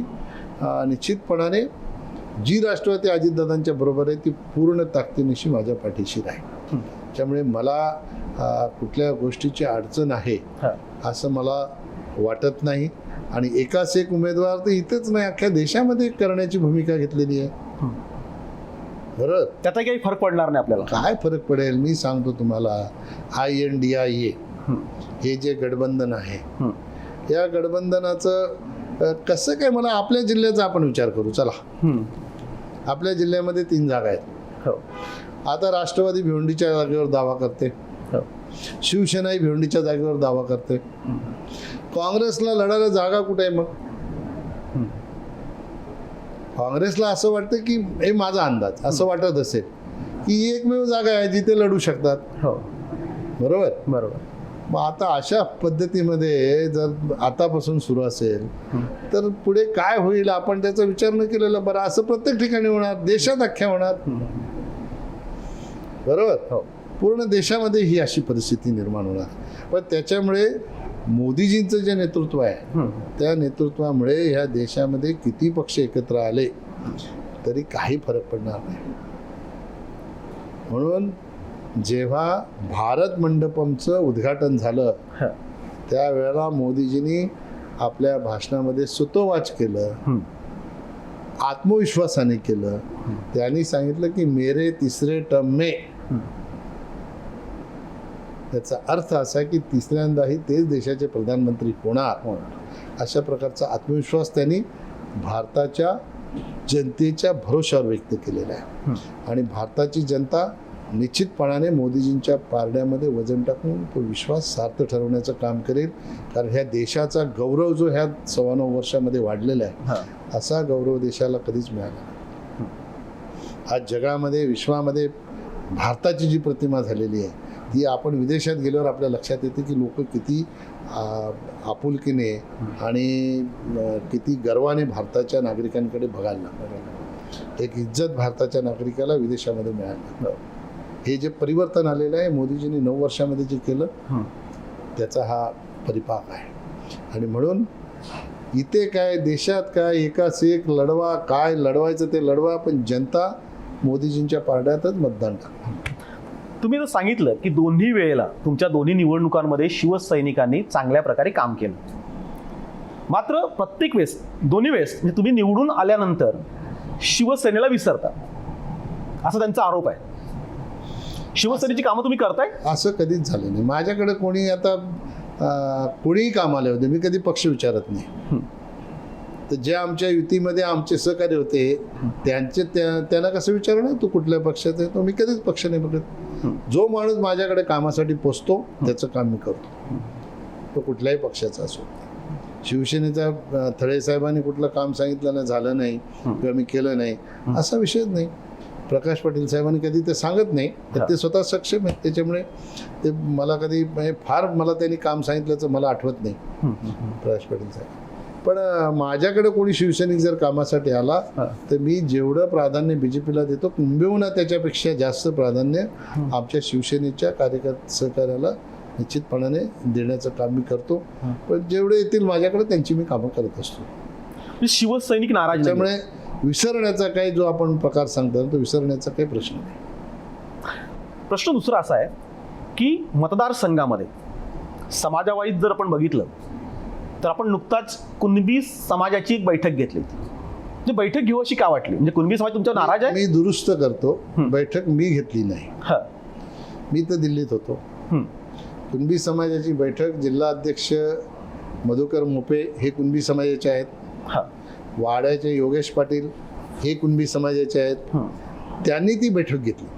निश्चितपणाने जी राष्ट्रवादी अजितदादांच्या बरोबर आहे ती पूर्ण ताकदीनिशी माझ्या पाठीशी राहील. त्यामुळे मला कुठल्या गोष्टीची अडचण आहे असं मला वाटत नाही. आणि एकाच एक उमेदवार तर इथेच नाही, अख्ख्या देशामध्ये करण्याची भूमिका घेतलेली आहे. बरोबर, त्याचा काही फरक पडणार नाही आपल्याला. काय फरक पडेल मी सांगतो तुम्हाला. INDIA हे जे गठबंधन आहे, या गठबंधनाचं कसं काय, मला आपल्या जिल्ह्याचा आपण विचार करू. चला, आपल्या जिल्ह्यामध्ये 3 जागा आहेत. आता राष्ट्रवादी भिवंडीच्या जागेवर दावा करते, शिवसेनाही भिवंडीच्या जागेवर दावा करते. काँग्रेसला लढायला जागा कुठे आहे? मग काँग्रेसला असं वाटतं की, हे माझा अंदाज असं वाटत असेल की एकमेव जागा आहे जिथे लढू शकतात. बरोबर बरोबर. मग आता अशा पद्धतीमध्ये जर आतापासून सुरू असेल तर पुढे काय होईल आपण त्याचा विचार न केलेला बरं. असं प्रत्येक ठिकाणी होणार, देशात अख्ख्या होणार. बरोबर, पूर्ण देशामध्ये ही अशी परिस्थिती निर्माण होणार. पण त्याच्यामुळे मोदीजींचं जे नेतृत्व आहे त्या नेतृत्वामुळे ह्या देशामध्ये किती पक्ष एकत्र आले तरी काही फरक पडणार नाही. म्हणून जेव्हा भारत मंडपमचं उद्घाटन झालं त्यावेळेला मोदीजींनी आपल्या भाषणामध्ये सुतोवाच केलं, आत्मविश्वासाने केलं. त्यांनी सांगितलं की मेरे तिसरे टर्म में, त्याचा अर्थ असा की तिसऱ्यांदाही तेच देशाचे प्रधानमंत्री होणार. अशा प्रकारचा आत्मविश्वास त्यांनी भारताच्या जनतेच्या भरोश्यावर व्यक्त केलेला आहे. आणि भारताची जनता निश्चितपणाने मोदीजींच्या पारड्यामध्ये वजन टाकून तो विश्वास सार्थ ठरवण्याचं काम करेल. कारण ह्या देशाचा गौरव जो ह्या 9.25 वर्षामध्ये वाढलेला आहे, असा गौरव देशाला कधीच मिळाला नाही. आज जगामध्ये, विश्वामध्ये भारताची जी प्रतिमा झालेली आहे ती आपण विदेशात गेल्यावर आपल्या लक्षात येते की लोक किती आपुलकीने आणि किती गर्वाने भारताच्या नागरिकांकडे बघायला लागतात. एक इज्जत भारताच्या नागरिकाला विदेशामध्ये मिळाली. हे जे परिवर्तन आलेलं आहे मोदीजींनी 9 वर्षामध्ये जे केलं त्याचा हा परिपाक आहे. आणि म्हणून इथे काय देशात काय एकाच एक लढवा, काय लढवायचं ते लढवा, पण जनता मोदीजींच्या पारड्यातच मतदान टाकणार. तुम्ही जर सांगितलं की दोन्ही वेळेला तुमच्या दोन्ही निवडणुकांमध्ये शिवसैनिकांनी चांगल्या प्रकारे काम केलं, मात्र प्रत्येक वेळेस दोन्ही वेळेस म्हणजे तुम्ही निवडून आल्यानंतर शिवसेनेला विसरता असा त्यांचा आरोप आहे. शिवसेनेची कामं तुम्ही करताय? असं कधीच झालं नाही. माझ्याकडे कोणी आता कोणीही कामाला होते, मी कधी पक्ष विचारत नाही. तर जे आमच्या युतीमध्ये आमचे सहकारी होते त्यांना कसं विचारणार तू कुठल्या पक्षात आहे, तो मी कधीच पक्ष नाही बघत. जो माणूस माझ्याकडे कामासाठी पोचतो त्याचं काम मी करतो, तो कुठल्याही पक्षाचा असो. शिवसेनेचा थळे साहेबांनी कुठलं काम सांगितलं ना झालं नाही किंवा मी केलं नाही असा विषयच नाही. प्रकाश पाटील साहेबांनी कधी ते सांगत नाही, तर ते स्वतः सक्षम आहेत. त्याच्यामुळे ते मला कधी म्हणजे फार मला त्यांनी काम सांगितल्याचं मला आठवत नाही प्रकाश पाटील साहेब. पण माझ्याकडे कोणी शिवसैनिक जर कामासाठी आला तर मी जेवढं प्राधान्य BJPला देतो किंबहुना त्याच्यापेक्षा जास्त प्राधान्य आमच्या शिवसेनेच्या सहकार्याला निश्चितपणाने देण्याचं काम मी करतो. पण जेवढे येतील माझ्याकडे त्यांची मी कामं करत असतो. शिवसैनिक नाराज त्यामुळे विसरण्याचा काही जो आपण प्रकार सांगतो तो विसरण्याचा काही प्रश्न नाही. प्रश्न दुसरा असा आहे की मतदारसंघामध्ये समाजावाईज जर आपण बघितलं तर आपण नुकताच कुणबी समाजाची एक बैठक घेतली. म्हणजे बैठक घेऊ अशी का वाटली? म्हणजे कुणबी समाज तुमच्या नाराज आहे? मी दुरुस्त करतो, बैठक मी घेतली नाही. मी तर दिल्लीत होतो. कुणबी समाजाची बैठक जिल्हा अध्यक्ष मधुकर मोपे हे कुणबी समाजाचे आहेत. वाड्याचे योगेश पाटील हे कुणबी समाजाचे आहेत. त्यांनी ती बैठक घेतली.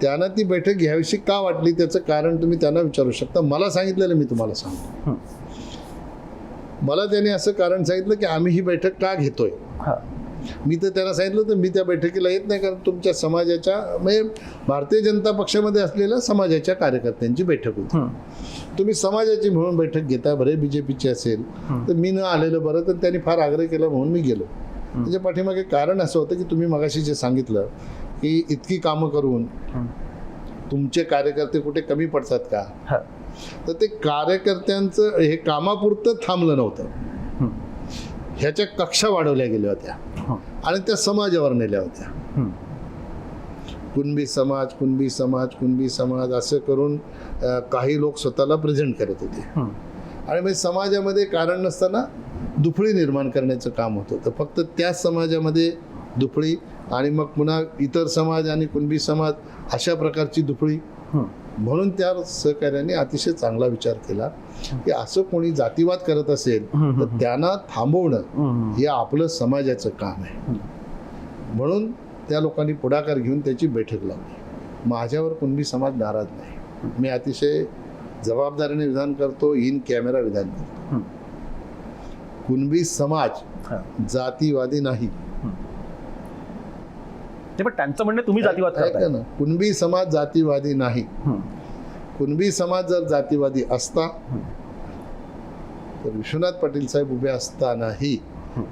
त्यांना ती बैठक घ्यावीशी का वाटली त्याचं कारण तुम्ही त्यांना विचारू शकता. मला सांगितलेलं मी तुम्हाला सांगतो. मला त्यांनी असं कारण सांगितलं की आम्ही ही बैठक का घेतोय. मी तर त्यांना सांगितलं तर मी त्या बैठकीला येत नाही, कारण तुमच्या समाजाच्या म्हणजे भारतीय जनता पक्षामध्ये असलेल्या समाजाच्या कार्यकर्त्यांची बैठक होती. तुम्ही समाजाची म्हणून बैठक घेता, बरे BJPची असेल तर मी न आलेलं बरं. तर त्यांनी फार आग्रह केला म्हणून मी गेलो. त्याच्या पाठीमागे कारण असं होतं की तुम्ही मगाशी जे सांगितलं की इतकी कामं करून तुमचे कार्यकर्ते कुठे कमी पडतात का, तर ते कार्यकर्त्यांचं हे कामापुरतं थांबलं नव्हतं. ह्याच्या कक्षा वाढवल्या गेल्या होत्या आणि त्या समाजावर नेल्या होत्या. कुणबी समाज कुणबी समाज कुणबी समाज असं करून काही लोक स्वतःला प्रेझेंट करत होते. आणि म्हणजे समाजामध्ये कारण नसताना दुफळी निर्माण करण्याचं काम होतं. तर फक्त त्याच समाजामध्ये दुफळी आणि मग पुन्हा इतर समाज आणि कुणबी समाज अशा प्रकारची दुफळी. म्हणून त्या सहकार्याने अतिशय चांगला विचार केला की असं कोणी जातीवाद करत असेल तर त्यांना थांबवणं हे आपलं समाजाचं काम आहे. म्हणून त्या लोकांनी पुढाकार घेऊन त्याची बैठक लावली. माझ्यावर कुणबी समाज नाराज नाही. मी अतिशय जबाबदारीने विधान करतो, इन कॅमेरा विधान करतो. कुणबी समाज जातीवादी नाही. पण त्यांचं म्हणणं तुम्ही जातीवाद करताय ना. कुणबी समाज जातीवादी नाही. कुणबी समाज जर जातीवादी असता तर विश्वनाथ पाटील साहेब उभे असतानाही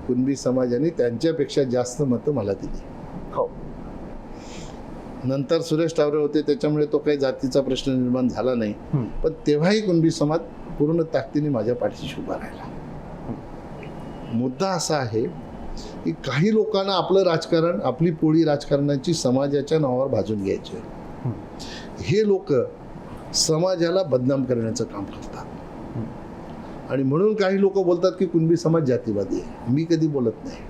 कुणबी समाजाने त्यांच्यापेक्षा जास्त मतं मला दिली. नंतर सुरेश टावरे होते त्याच्यामुळे तो काही जातीचा प्रश्न निर्माण झाला नाही. पण तेव्हाही कुणबी समाज पूर्ण ताकदीने माझ्या पाठीशी उभा राहिला. मुद्दा असा आहे की काही लोकांना आपलं राजकारण, आपली पोळी राजकारणाची समाजाच्या नावावर भाजून घ्यायची. हे लोक समाजाला बदनाम करण्याचं काम करतात. आणि म्हणून काही लोक बोलतात की कुणबी समाज जातीवादी आहे. मी कधी बोलत नाही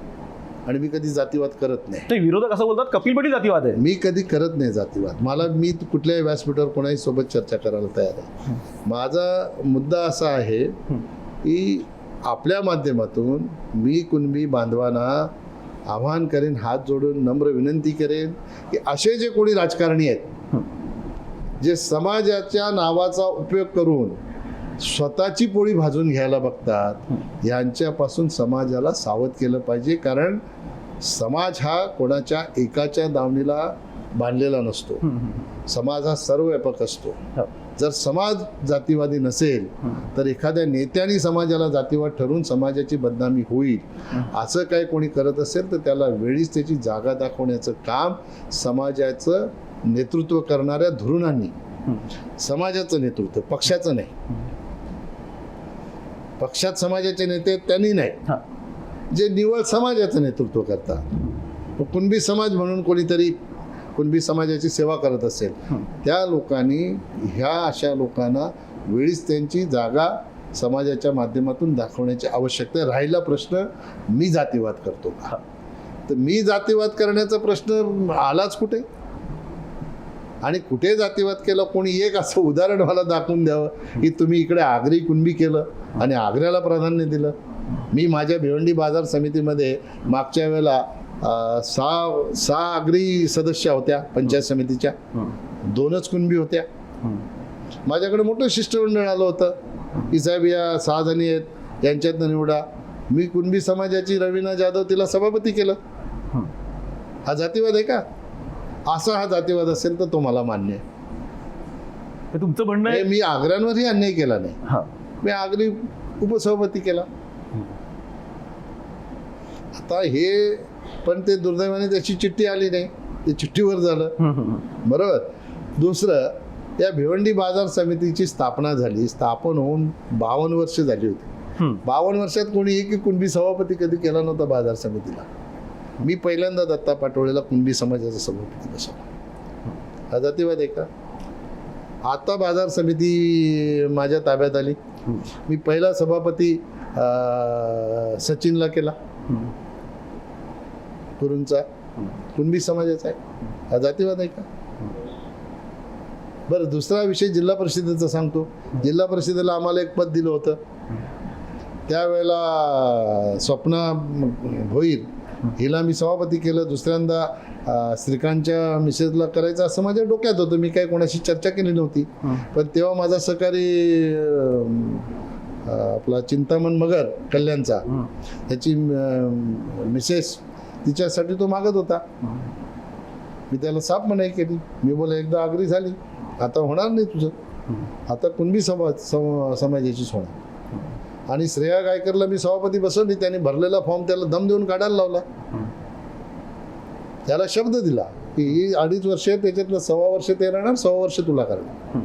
आणि मी कधी जातीवाद करत नाही. ते विरोधक असं बोलतात कपिल पाटील जातीवाद आहे. मी कधी करत नाही जातीवाद. मी कुठल्याही व्यासपीठावर कोणाही सोबत चर्चा करायला तयार आहे. माझा मुद्दा असा आहे की आपल्या माध्यमातून मी कुणबी बांधवांना आवाहन करेन, हात जोडून नम्र विनंती करेन की असे जे कोणी राजकारणी आहेत जे समाजाच्या नावाचा उपयोग करून स्वतःची पोळी भाजून घ्यायला बघतात, यांच्यापासून समाजाला सावध केलं पाहिजे. कारण समाज हा कोणाच्या एकाच्या दावणीला बांधलेला नसतो. समाज हा सर्वव्यापक असतो. हो. जर समाज जातीवादी नसेल तर एखाद्या नेत्याने समाजाला जातीवाद ठरवून समाजाची बदनामी होईल असं काही कोणी करत असेल तर त्याला वेळीच त्याची जागा दाखवण्याचं काम समाजाचं नेतृत्व करणाऱ्या धुरुणांनी, समाजाचं नेतृत्व, पक्षाचं नाही. पक्षात समाजाचे नेते आहेत त्यांनी नाही, हा. जे निवळ समाजाचं नेतृत्व करतात. कुणबी समाज म्हणून कोणीतरी कुणबी समाजाची सेवा करत असेल त्या लोकांनी ह्या अशा लोकांना वेळीच त्यांची जागा समाजाच्या माध्यमातून दाखवण्याची आवश्यकता आहे. राहिला प्रश्न मी जातीवाद करतो का, तर मी जातीवाद करण्याचा प्रश्न आलाच कुठे आणि कुठे जातीवाद केला. कोणी एक असं उदाहरण मला दाखवून द्यावं की तुम्ही इकडे आगरी कुणबी केलं आणि आग्र्याला प्राधान्य दिलं. मी माझ्या भिवंडी बाजार समितीमध्ये मागच्या वेळेला सहा आगरी सदस्य होत्या पंचायत समितीच्या, 2च कुणबी होत्या. माझ्याकडे मोठं शिष्टमंडळ आलं होतं की साहेब या 6 जणी आहेत यांच्यातनं निवडा. मी कुणबी समाजाची रवीना जाधव तिला सभापती केलं. हा जातीवाद आहे का? असा हा जातीवाद असेल तर तो मला मान्य आहे. हे तुमचं म्हणणं आहे. मी आग्र्यांवरही अन्याय केला नाही. हा. मी आगरी उपसभापती केला. आता हे पण ते दुर्दैवाने त्याची चिठ्ठी आली नाही, ते चिठ्ठीवर झालं. बरोबर. दुसरं, या भिवंडी बाजार समितीची स्थापना झाली, स्थापन होऊन 52 वर्ष झाली होती. 52 वर्षात कोणी एक कुणबी सभापती कधी केला नव्हता बाजार समितीला. मी पहिल्यांदा दत्ता पाटोळेला कुणबी समाजाचा सभापती बसवला. हा जातीवाद आहे का? आता बाजार समिती माझ्या ताब्यात आली, मी पहिला सभापती सचिनला केला, कुरूंचा, कुणबी समाजाचा आहे. हा जातीवाद आहे का? बरं, दुसरा विषय जिल्हा परिषदेचा सांगतो. जिल्हा परिषदेला आम्हाला एक पद दिलं होतं. त्यावेळेला स्वप्ना भोईर हिला मी सभापती केलं. दुसऱ्यांदा श्रीकांतच्या मिसेसला करायचं असं माझ्या डोक्यात होतं. मी काय कोणाशी चर्चा केली नव्हती. पण तेव्हा माझा सहकारी आपला चिंतामण मगर कल्याणचा, त्याची मिसेस, तिच्यासाठी तो मागत होता. मी त्याला साफ मनाई केली. मी बोला एकदा आगरी झाली, आता होणार नाही तुझं, आता कुणबी समाजाचीच होणार. आणि श्रेया गायकरला मी सभापती बसवली. त्याने भरलेला फॉर्म त्याला दम देऊन काढायला लावला. त्याला शब्द दिला की ही 2.5 वर्ष, त्याच्यातलं 1.25 वर्ष ते राहणार, 1.25 वर्ष तुला करणार.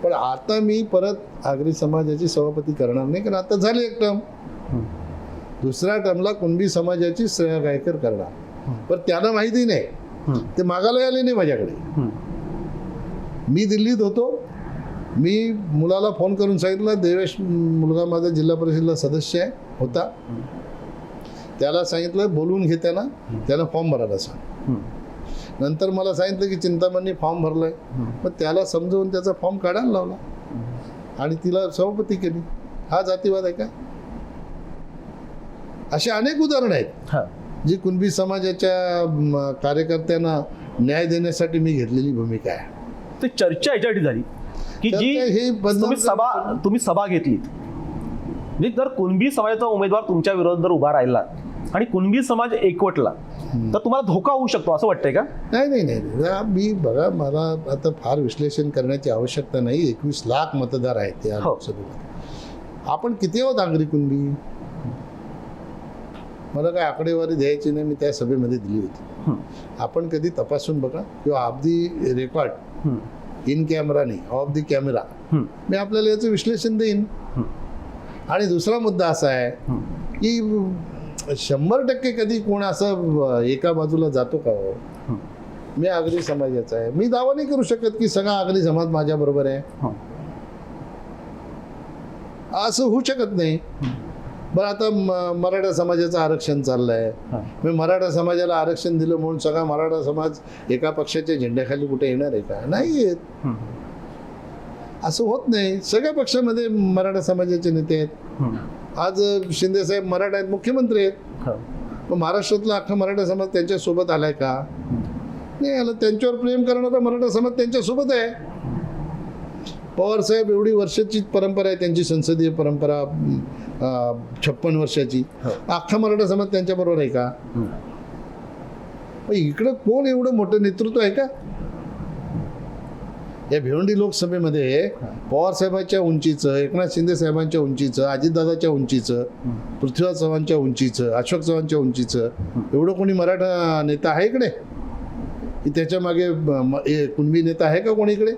पण आता मी परत आगरी समाजाची सभापती करणार नाही, कारण आता झाली एक टर्म. दुसऱ्या टर्मला कुणबी समाजाची श्रेया गायकर करणार. पण त्यांना माहिती नाही, ते मागायला आले नाही माझ्याकडे. मी दिल्लीत होतो. मी मुलाला फोन करून सांगितलं, देवेश मुलगा माझा जिल्हा परिषदेला सदस्य आहे होता, त्याला सांगितलं बोलवून घे त्याला फॉर्म भरायला सांग. नंतर मला सांगितलं की चिंतामणनी फॉर्म भरलाय. मग त्याला समजवून त्याचा फॉर्म काढायला लावला आणि तिला सभापती केली. हा जातीवाद आहे का? असे अनेक उदाहरणं आहेत जी कुणबी समाजाच्या कार्यकर्त्यांना न्याय देण्यासाठी मी घेतलेली भूमिका आहे. ते चर्चा याच्यासाठी झाली की जी तुम्ही सभा घेतलीत, जर कुणबी समाजाचा उमेदवार तुमच्या विरोधात जर उभा राहिला आणि कुणबी समाज एकवटला तर तुम्हाला धोका होऊ शकतो असं वाटतंय का? नाही. मी बघा, मला आता फार विश्लेषण करण्याची आवश्यकता नाही. 21 लाख मतदार आहेत या लोकसभेत. आपण किती आहोत आगरी कुणबी? मला काय आकडेवारी द्यायची नाही, मी त्या सभेमध्ये दिली होती. आपण कधी तपासून बघा किंवा of the record, in camera नाही, ऑफ दी कॅमेरा, मी आपल्याला याचं विश्लेषण देईन. आणि दुसरा मुद्दा असा आहे की 100% कधी कोण असं एका बाजूला जातो का? मी आगरी समाजाचा आहे, मी दावा नाही करू शकत की सगळा आगरी समाज माझ्या बरोबर आहे, असं होऊ शकत नाही. बरं, आता मराठा समाजाचं आरक्षण चाललंय. मी मराठा समाजाला आरक्षण दिलं म्हणून सगळा मराठा समाज एका पक्षाच्या झेंड्याखाली कुठे येणार आहे का? नाही येत. असं होत नाही. सगळ्या पक्षामध्ये मराठा समाजाचे नेते आहेत. आज शिंदे साहेब मराठा आहेत, मुख्यमंत्री आहेत. मग महाराष्ट्रातला अख्खा मराठा समाज त्यांच्या सोबत आलाय का? नाही आला. त्यांच्यावर प्रेम करणारा मराठा समाज त्यांच्या सोबत आहे. पवार साहेब एवढी वर्षाची परंपरा आहे त्यांची, संसदीय परंपरा 56 वर्षाची. अख्खा मराठा समाज त्यांच्या बरोबर आहे का? पण इकडं कोण एवढं मोठं नेतृत्व आहे का? या भिवंडी लोकसभेमध्ये पवार साहेबांच्या उंचीचं, एकनाथ शिंदे साहेबांच्या उंचीचं, अजितदादाच्या उंचीचं, पृथ्वीराज चव्हाणच्या उंचीचं, अशोक चव्हाणच्या उंचीचं एवढं कोणी मराठा नेता आहे इकडे? की त्याच्या मागे कुणबी नेता आहे का कोणीकडे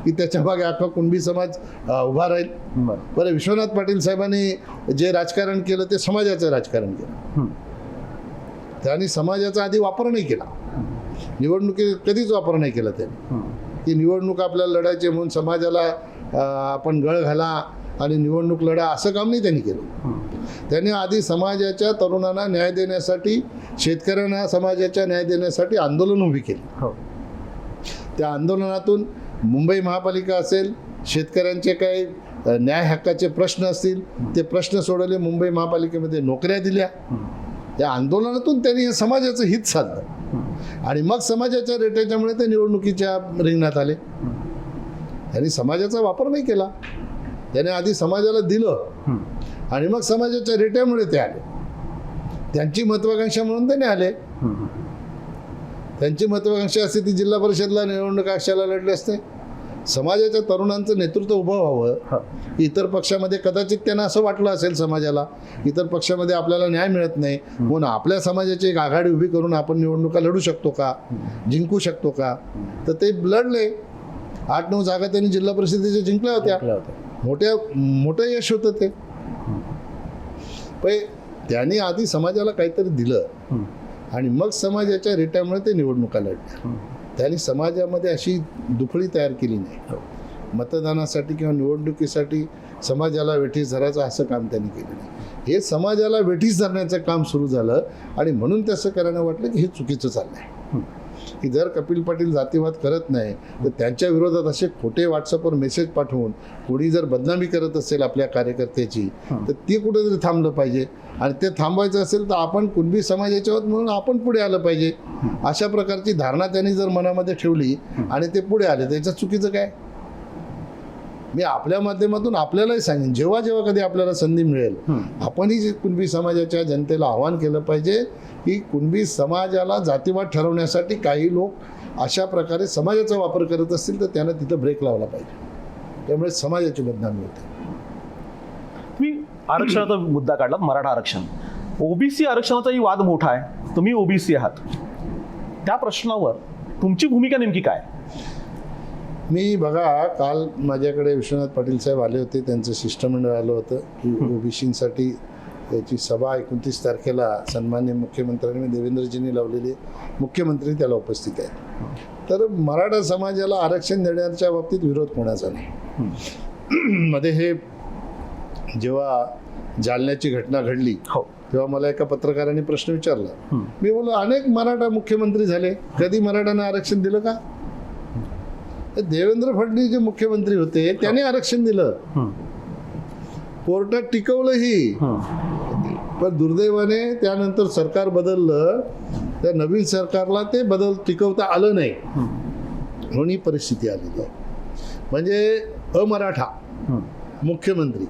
की त्याच्या मागे अख्खा कुणबी समाज उभा राहील? बरं, विश्वनाथ पाटील साहेबांनी जे राजकारण केलं ते समाजाचं राजकारण केलं. त्यांनी समाजाचा आधी वापर नाही केला, निवडणुकीत कधीच वापर नाही केला त्यांनी. की निवडणूक आपल्याला लढायचे म्हणून समाजाला आपण गळ घाला आणि निवडणूक लढा असं काम नाही त्यांनी केलं. त्यांनी आधी समाजाच्या तरुणांना न्याय देण्यासाठी, शेतकऱ्यांना समाजाच्या न्याय देण्यासाठी आंदोलन उभी केली. त्या आंदोलनातून मुंबई महापालिका असेल, शेतकऱ्यांचे काही न्याय हक्काचे प्रश्न असतील ते प्रश्न सोडवले, मुंबई महापालिकेमध्ये नोकऱ्या दिल्या. त्या आंदोलनातून त्यांनी हे समाजाचं हित साधलं आणि मग समाजाच्या रेट्याच्यामुळे ते निवडणुकीच्या रिंगणात आले. त्यांनी समाजाचा वापर नाही केला, त्याने आधी समाजाला दिलं आणि मग समाजाच्या रेट्यामुळे ते आले. त्यांची महत्वाकांक्षा म्हणून ते आले. त्यांची महत्वाकांक्षा असते ती जिल्हा परिषदला निवडणूक कशाला लढले असते? समाजाच्या तरुणांचं नेतृत्व उभं व्हावं. इतर पक्षामध्ये कदाचित त्यांना असं वाटलं असेल समाजाला, इतर पक्षामध्ये आपल्याला न्याय मिळत नाही म्हणून आपल्या समाजाची एक आघाडी उभी करून आपण निवडणुका लढू शकतो का, जिंकू शकतो का? तर ते लढले. 8-9 जागा त्यांनी जिल्हा परिषदेच्या जिंकल्या होत्या. मोठं यश होतं ते. पण त्यांनी आधी समाजाला काहीतरी दिलं आणि मग समाजाच्या रेट्यामुळे ते निवडणुका लढल्या. त्यांनी समाजामध्ये अशी दुफळी तयार केली नाही. मतदानासाठी किंवा निवडणुकीसाठी समाजाला वेठीस धरायचं असं काम त्यांनी केलं नाही. हे समाजाला वेठीस धरण्याचं काम सुरू झालं आणि म्हणून तसं करायला वाटलं की हे चुकीचं चाललंय. की जर कपिल पाटील जातीवाद करत नाही तर त्यांच्या विरोधात असे खोटे व्हॉट्सअपवर मेसेज पाठवून कोणी जर बदनामी करत असेल आपल्या कार्यकर्त्याची तर ती कुठेतरी थांबलं पाहिजे. आणि ते थांबवायचं असेल तर आपण कुणबी समाजाचे आहोत म्हणून आपण पुढे आलं पाहिजे. अशा प्रकारची धारणा त्यांनी जर मनामध्ये ठेवली आणि ते पुढे आले तर याच्यात चुकीचं काय? मी आपल्या माध्यमातून आपल्यालाही सांगेन, जेव्हा जेव्हा कधी आपल्याला संधी मिळेल आपणही कुणबी समाजाच्या जनतेला आवाहन केलं पाहिजे की कुणबी समाजाला जातीवाद ठरवण्यासाठी काही लोक अशा प्रकारे समाजाचा वापर करत असतील तर त्यांना तिथं ब्रेक लावला पाहिजे. त्यामुळे समाजाची बदनामी होते. तुम्ही आरक्षणाचा मुद्दा काढलात, मराठा आरक्षण. ओबीसी आरक्षणाचाही वाद मोठा आहे. तुम्ही ओबीसी आहात, त्या प्रश्नावर तुमची भूमिका नेमकी काय? मी बघा, काल माझ्याकडे विश्वनाथ पाटील साहेब आले होते, त्यांचं शिष्टमंडळ आलं होतं की ओबीसींसाठी त्याची सभा 29 तारखेला सन्माननीय मुख्यमंत्र्यांनी देवेंद्रजींनी लावलेली, मुख्यमंत्री त्याला उपस्थित आहेत. तर मराठा समाजाला आरक्षण देण्याच्या बाबतीत विरोध कोणाचा नाही. मध्ये हे जेव्हा जालन्याची घटना घडली तेव्हा मला एका पत्रकाराने प्रश्न विचारला. मी बोललो, अनेक मराठा मुख्यमंत्री झाले, कधी मराठांना आरक्षण दिलं का? देवेंद्र फडणवीस जे मुख्यमंत्री होते त्यांनी आरक्षण दिलं, कोर्टात टिकवलंही. पण दुर्दैवाने त्यानंतर सरकार बदललं, त्या नवीन सरकारला ते टिकवता आलं नाही म्हणून ही परिस्थिती आलेली आहे. म्हणजे अमराठा मुख्यमंत्री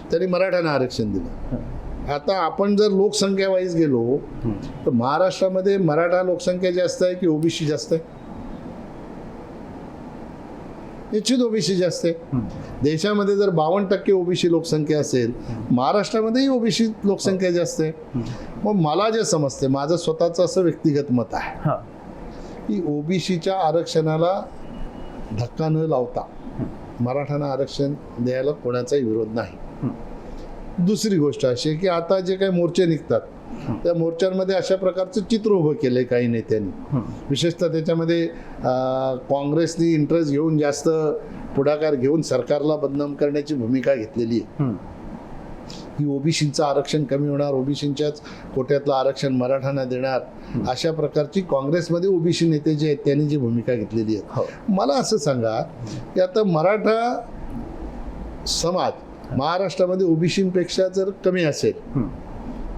त्यांनी मराठ्यांना आरक्षण दिलं. आता आपण जर लोकसंख्या वाईज गेलो तर महाराष्ट्रामध्ये मराठा लोकसंख्या जास्त आहे की ओबीसी जास्त आहे? निश्चित ओबीसी जास्त आहे. देशामध्ये जर 52% ओबीसी लोकसंख्या असेल, महाराष्ट्रामध्येही ओबीसी लोकसंख्या जास्त आहे. मग मला जे समजते, माझं स्वतःचं असं व्यक्तिगत मत आहे की ओबीसीच्या आरक्षणाला धक्का न लावता मराठ्यांना आरक्षण द्यायला कोणाचाही विरोध नाही. दुसरी गोष्ट अशी आहे की आता जे काही मोर्चे निघतात त्या मोर्चांमध्ये अशा प्रकारचं चित्र उभं केलंय काही नेत्यांनी. विशेषतः त्याच्यामध्ये काँग्रेसनी इंटरेस्ट घेऊन, जास्त पुढाकार घेऊन सरकारला बदनाम करण्याची भूमिका घेतलेली आहे की ओबीसीचं आरक्षण कमी होणार, ओबीसीच्याच कोट्यातलं आरक्षण मराठ्यांना देणार, अशा प्रकारची काँग्रेसमध्ये ओबीसी नेते जे आहेत त्यांनी जी भूमिका घेतलेली आहे. मला असं सांगा की आता मराठा समाज महाराष्ट्रामध्ये ओबीसीपेक्षा जर कमी असेल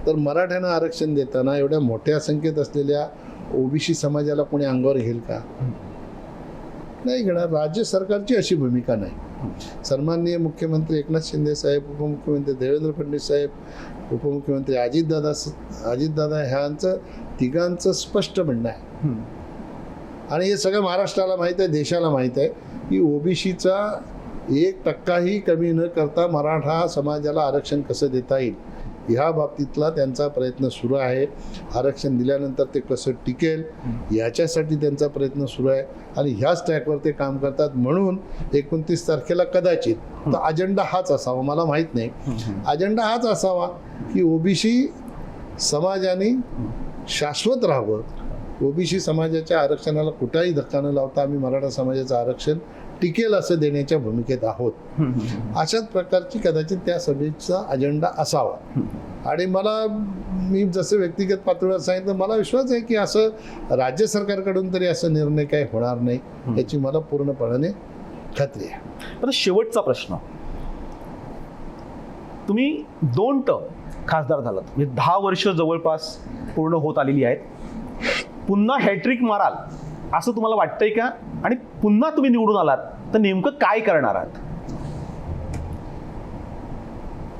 तर मराठ्यांना आरक्षण देताना एवढ्या मोठ्या संख्येत असलेल्या ओबीसी समाजाला कोणी अंगावर घेईल का? नाही घेणार. राज्य सरकारची अशी भूमिका नाही. सन्माननीय मुख्यमंत्री एकनाथ शिंदे साहेब, उपमुख्यमंत्री देवेंद्र फडणवीस साहेब, उपमुख्यमंत्री अजितदादा ह्यांचं तिघांचं स्पष्ट म्हणणं आहे, आणि हे सगळं महाराष्ट्राला माहीत आहे, देशाला माहीत आहे, की ओबीसीचा 1% कमी न करता मराठा समाजाला आरक्षण कसं देता येईल ह्या बाबतीतला त्यांचा प्रयत्न सुरू आहे. आरक्षण दिल्यानंतर ते कसं टिकेल याच्यासाठी त्यांचा प्रयत्न सुरू आहे, आणि ह्याच ट्रॅकवर ते काम करतात. म्हणून 29 तारखेला कदाचित तर अजेंडा हाच असावा, मला माहीत नाही, अजेंडा हाच असावा की ओबीसी समाजाने शाश्वत राहावं. ओबीसी समाजाच्या आरक्षणाला कुठलाही धक्का न लावता आम्ही मराठा समाजाचं आरक्षण टिकेल असं देण्याच्या भूमिकेत आहोत. अशाच प्रकारची कदाचित त्या सभेचा अजेंडा असावा. आणि मी जसं व्यक्तिगत पातळीवर सांगितलं, मला विश्वास आहे की असं राज्य सरकारकडून तरी असं निर्णय काही होणार नाही याची मला पूर्णपणे खात्री आहे. आता शेवटचा प्रश्न, तुम्ही 2 टर्म खासदार झालात, म्हणजे 10 वर्ष जवळपास पूर्ण होत आलेली आहेत. पुन्हा हॅट्रिक माराल असं तुम्हाला वाटतंय का? आणि पुन्हा तुम्ही निवडून आलात तर नेमकं काय करणार आहात?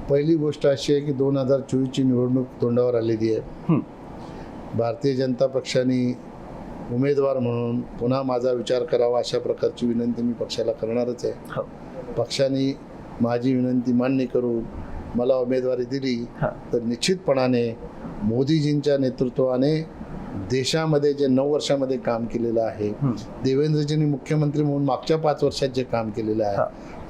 पहिली गोष्ट अशी आहे की 2024ची निवडणूक तोंडावर आलेली आहे. भारतीय जनता पक्षाने उमेदवार म्हणून पुन्हा माझा विचार करावा अशा प्रकारची विनंती मी पक्षाला करणारच आहे. पक्षाने माझी विनंती मान्य करून मला उमेदवारी दिली तर निश्चितपणाने मोदीजींच्या नेतृत्वाने देशामध्ये जे 9 वर्षामध्ये काम केलेलं आहे, देवेंद्रजींनी मुख्यमंत्री म्हणून मागच्या 5 वर्षात जे काम केलेलं आहे,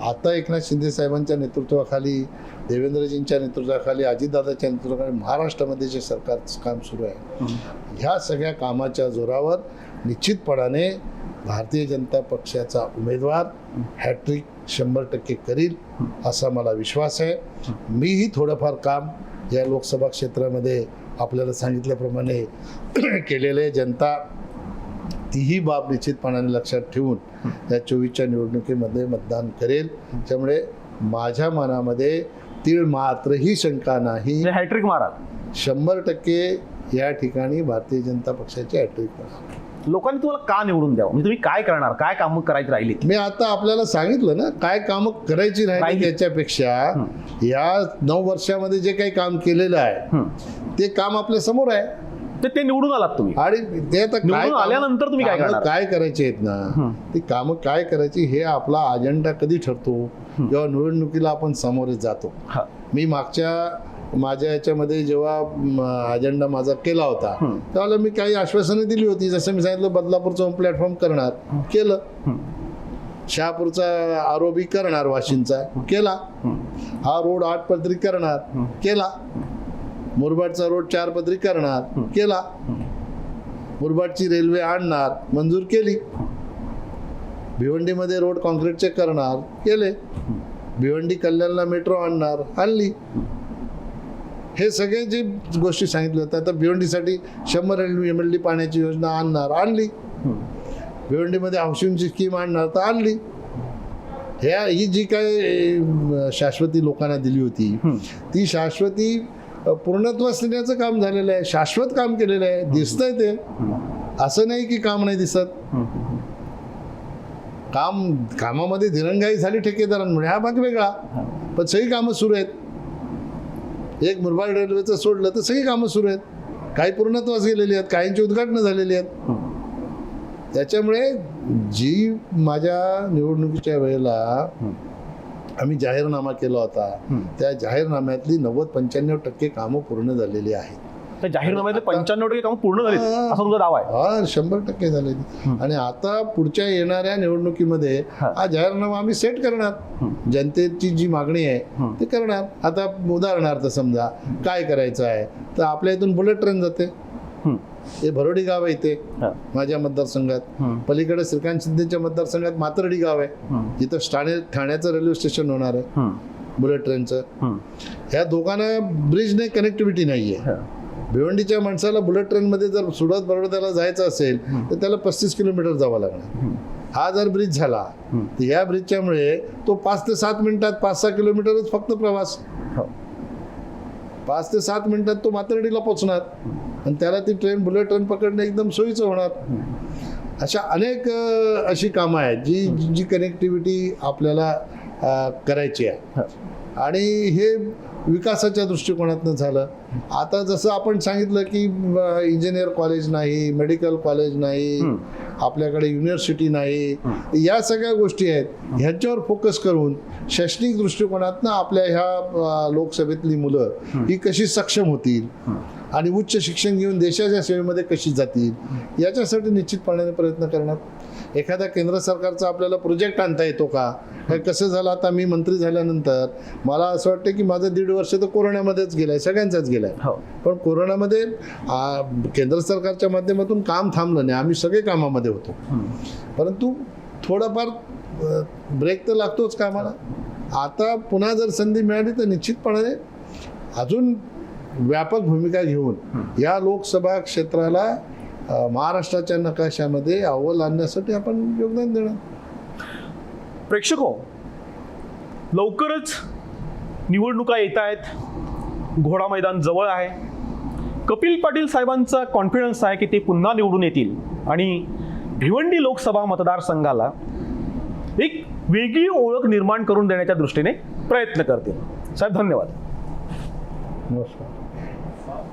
आता एकनाथ शिंदे साहेबांच्या नेतृत्वाखाली, देवेंद्रजींच्या नेतृत्वाखाली, अजितदादाच्या नेतृत्वाखाली महाराष्ट्रामध्ये जे सरकारचं काम सुरू आहे, ह्या सगळ्या कामाच्या जोरावर निश्चितपणाने भारतीय जनता पक्षाचा उमेदवार हॅट्रिक 100% करील असा मला विश्वास आहे. मीही थोडंफार काम या लोकसभा क्षेत्रामध्ये आपल्याला सांगितल्याप्रमाणे केलेले, जनता तीही बाब निश्चितपणाने लक्षात ठेवून या 24च्या निवडणुकीमध्ये मतदान करेल. त्यामुळे माझ्या मनामध्ये तीळ मात्रही शंका नाही, हॅट्रिक माराल 100% या ठिकाणी भारतीय जनता पक्षाची हॅट्रिक माराल. लोकांनी तुम्हाला का निवडून द्यावं, म्हणजे तुम्ही काय करणार, काय कामं करायची राहिली? मी आता आपल्याला सांगितलं ना काय कामं करायची राहिली. त्याच्यापेक्षा या 9 वर्षामध्ये जे काही काम केलेलं आहे ते काम आपल्या समोर आहे. ते निवडून आलात तुम्ही, आणि ते आता काय आल्यानंतर तुम्ही काय करणार, काय करायचे आहेत ना, ती कामं काय करायची हे आपला अजेंडा कधी ठरतो जेव्हा निवडणुकीला आपण सामोरे जातो. मी माझ्या याच्यामध्ये जेव्हा अजेंडा माझा केला होता त्यावेळेला मी काही आश्वासनं दिली होती. जसं मी सांगितलं बदलापूरचं प्लॅटफॉर्म करणार, केलं. शहापूरचा आरोबी करणार, वाशिमचा केला. हा रोड 8 पदरी करणार, केला. मुरबाडचा रोड 4 पदरी करणार, केला. मुरबाडची रेल्वे आणणार, मंजूर केली. भिवंडीमध्ये रोड कॉन्क्रीटचे करणार, केले. भिवंडी कल्याणला मेट्रो आणणार, आणली. हे सगळे जे गोष्टी सांगितल्या होत्या, आता भिवंडीसाठी 100 MLD पाण्याची योजना आणणार, आणली. भिवंडीमध्ये हाऊसिंगची स्कीम आणणार तर आणली. ही जी काय शाश्वती लोकांना दिली होती ती शाश्वती पूर्णत्वास नेण्याचं काम झालेलं आहे. शाश्वत काम केलेलं आहे, दिसतंय ते, असं नाही की काम नाही दिसत. कामामध्ये दिरंगाई झाली ठेकेदारांमुळे, हा भाग वेगळा, पण सगळी कामं सुरू आहेत. एक मुरबाड रेल्वेचं सोडलं तर सगळी कामं सुरू आहेत. काही पूर्णत्वास गेलेली आहेत, काहींची उद्घाटनं झालेली आहेत. त्याच्यामुळे जी माझ्या निवडणुकीच्या वेळेला आम्ही जाहीरनामा केला होता त्या जाहीरनाम्यातली 90-95% कामं पूर्ण झालेली आहेत. त्या जाहीरनाम्यातले 95% कामं पूर्ण झाली असा तुमचा दावा आहे? हा, 100% झालेली. आणि आता पुढच्या येणाऱ्या निवडणुकीमध्ये हा जाहीरनामा आम्ही सेट करणार. जनतेची जी मागणी आहे ते करणार. आता उदाहरणार्थ समजा काय करायचं आहे तर आपल्या इथून बुलेट ट्रेन जाते, हे भरोडी गाव आहे इथे माझ्या मतदारसंघात. पलीकडे श्रीकांत शिंदेच्या मतदारसंघात मातर्डी गाव आहे जिथं ठाण्याचं रेल्वे स्टेशन होणार आहे बुलेट ट्रेनचं. ह्या दोघांना ब्रिजने कनेक्टिव्हिटी नाहीये. भिवंडीच्या माणसाला बुलेट ट्रेनमध्ये जर सुरत बरोड्याला जायचं असेल तर त्याला 35 किलोमीटर जावं लागणार. हा जर ब्रिज झाला तर या ब्रिजच्यामुळे तो 5 ते 7 मिनिटात 5-6 किलोमीटरच फक्त प्रवास, 5 ते 7 मिनिटात तो मातर्डीला पोहोचणार आणि त्याला ती ट्रेन बुलेट ट्रेन पकडणं एकदम सोयीचं होणार. अशा अनेक अशी कामं आहेत जी कनेक्टिव्हिटी आपल्याला करायची आहे आणि हे विकासाच्या दृष्टिकोनातनं झालं. आता जसं आपण सांगितलं की इंजिनियर कॉलेज नाही, मेडिकल कॉलेज नाही, आपल्याकडे युनिव्हर्सिटी नाही, या सगळ्या गोष्टी आहेत. ह्यांच्यावर फोकस करून शैक्षणिक दृष्टिकोनातनं आपल्या ह्या लोकसभेतली मुलं ही कशी सक्षम होतील आणि उच्च शिक्षण घेऊन देशाच्या सेवेमध्ये कशी जातील याच्यासाठी निश्चितपणे प्रयत्न करणार. एखादा केंद्र सरकारचा आपल्याला प्रोजेक्ट आणता येतो का? हे कसं झालं, आता मी मंत्री झाल्यानंतर मला असं वाटतं की माझं 1.5 वर्ष तर कोरोनामध्येच गेलंय, सगळ्यांचाच गेलाय. पण कोरोनामध्ये केंद्र सरकारच्या माध्यमातून काम थांबलं नाही, आम्ही सगळे कामामध्ये होतो. परंतु थोडाफार ब्रेक तर लागतोच कामाला. आता पुन्हा जर संधी मिळाली तर निश्चितपणे अजून व्यापक भूमिका घेऊन या लोकसभा क्षेत्राला महाराष्ट्राच्या नकाशामध्ये अव्वल आणण्यासाठी आपण योगदान देणार. प्रेक्षको, लवकरच निवडणुका येत आहेत, घोडा मैदान जवळ आहे. कपिल पाटील साहेबांचा कॉन्फिडन्स आहे की ते पुन्हा निवडून येतील आणि भिवंडी लोकसभा मतदारसंघाला एक वेगळी ओळख निर्माण करून देण्याच्या दृष्टीने प्रयत्न करतील. साहेब, धन्यवाद. नमस्कार.